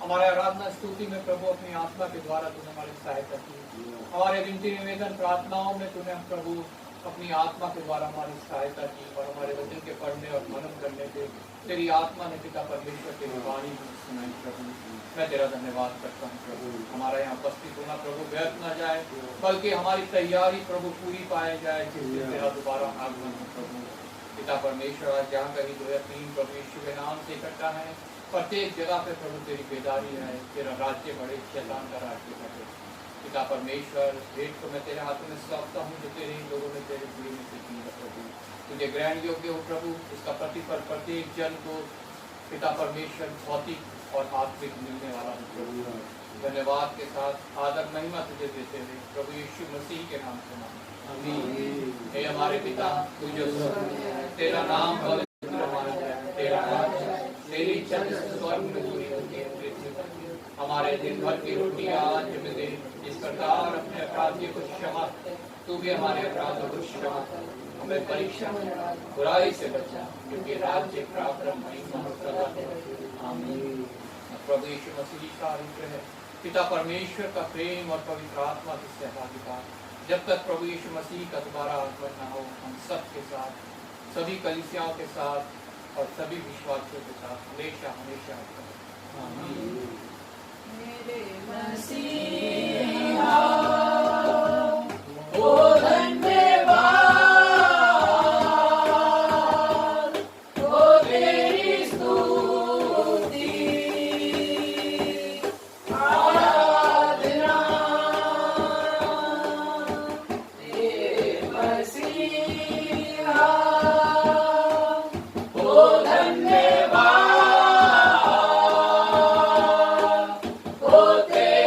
हमारे आराधना स्तुति में प्रभु अपनी आत्मा के द्वारा तूने हमारी सहायता की। हमारे विनती निवेदन प्रार्थनाओं में तूने प्रभु अपनी आत्मा के द्वारा हमारी सहायता की और हमारे वचन के पढ़ने और मनन करने पे तेरी आत्मा ने पिता परमेश्वर तेरी वाणी सुनाई। प्रभु मैं तेरा धन्यवाद करता हूँ प्रभु, हमारा यहाँ उपस्थित होना प्रभु व्यर्थ न जाए, बल्कि हमारी तैयारी प्रभु पूरी पाई जाए जिससे तेरा दोबारा आगमन हो। प्रभु पिता परमेश्वर आज जहाँ कहीं 2 या 3 प्रभु यीशु के नाम से इकट्ठा है, प्रत्येक जगह पे प्रभु तेरी बेदारी है, तेरा राज्य बढ़े, शैतान का राज्य बढ़े। पिता परमेश्वर भेंट को मैं तेरे हाथों में सौंपता हूँ जो तेरे ही लोगों ने तेरे प्रिय में से की है। प्रभु तुझे ग्रहण योग्य हो प्रभु, इसका प्रतिफल प्रत्येक जन को पिता परमेश्वर भौतिक और आत्मिक मिलने वाला है। प्रभु धन्यवाद के साथ आदर महिमा तुझे देते हुए प्रभु यीशु मसीह के नाम से आमीन। हे हमारे पिता तू जो स्वर्ग में है, तेरा नाम पवित्र माना जाए, तेरा राज्य तेरी इच्छा जैसे स्वर्ग में पूरी होती है पृथ्वी पर। हमारे दिन भर की रोटी आज हमें दे, इस प्रकार अपने अपराधियों को क्षमा, तू भी हमारे अपराधों को क्षमा कर, हमें परीक्षा में बुराई से बचा, क्योंकि राज्य पराक्रम महिमा सदा आमीन। प्रभु यीशु मसीह का अनुग्रह, पिता परमेश्वर का प्रेम और पवित्र आत्मा की सहभागिता जब तक प्रभु यीशु मसीह का दोबारा आगमन न हो हम सब के साथ, सभी कलीसियाओं के साथ और सभी विश्वासियों के साथ हमेशा हमेशा आमीन। मेरे मसीहा ओ धन्यवाद, ओ तेरी स्तुति आराधना, तेरे मसीहा ओ धन्यवाद, ओ तेरी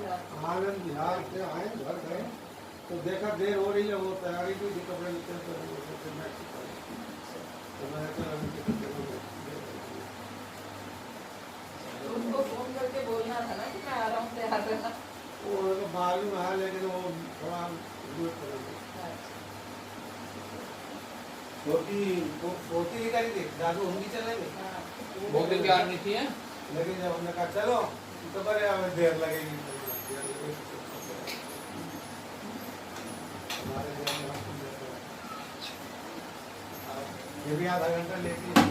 आनंद बिहार से आए, घर गए तो देखा देर हो रही है, वो तैयारी की थी कपड़े लेते तो वो सोचे मैक्सिको तो मैं चल अभी टिकट चलो उनको फोन करके बोलना था ना कि मैं आ रहा हूँ, तैयार रहना। वो तो मालूम है लेकिन वो थोड़ा दूर करेंगे। होती ही करी थी दादू होंगी चलेंगे बहुत दिन तैयार नहीं थी है। लेकिन जब हमने कहा चलो तो बड़े हमें देर लगेगी हमारे ये भी आधा घंटा लेती है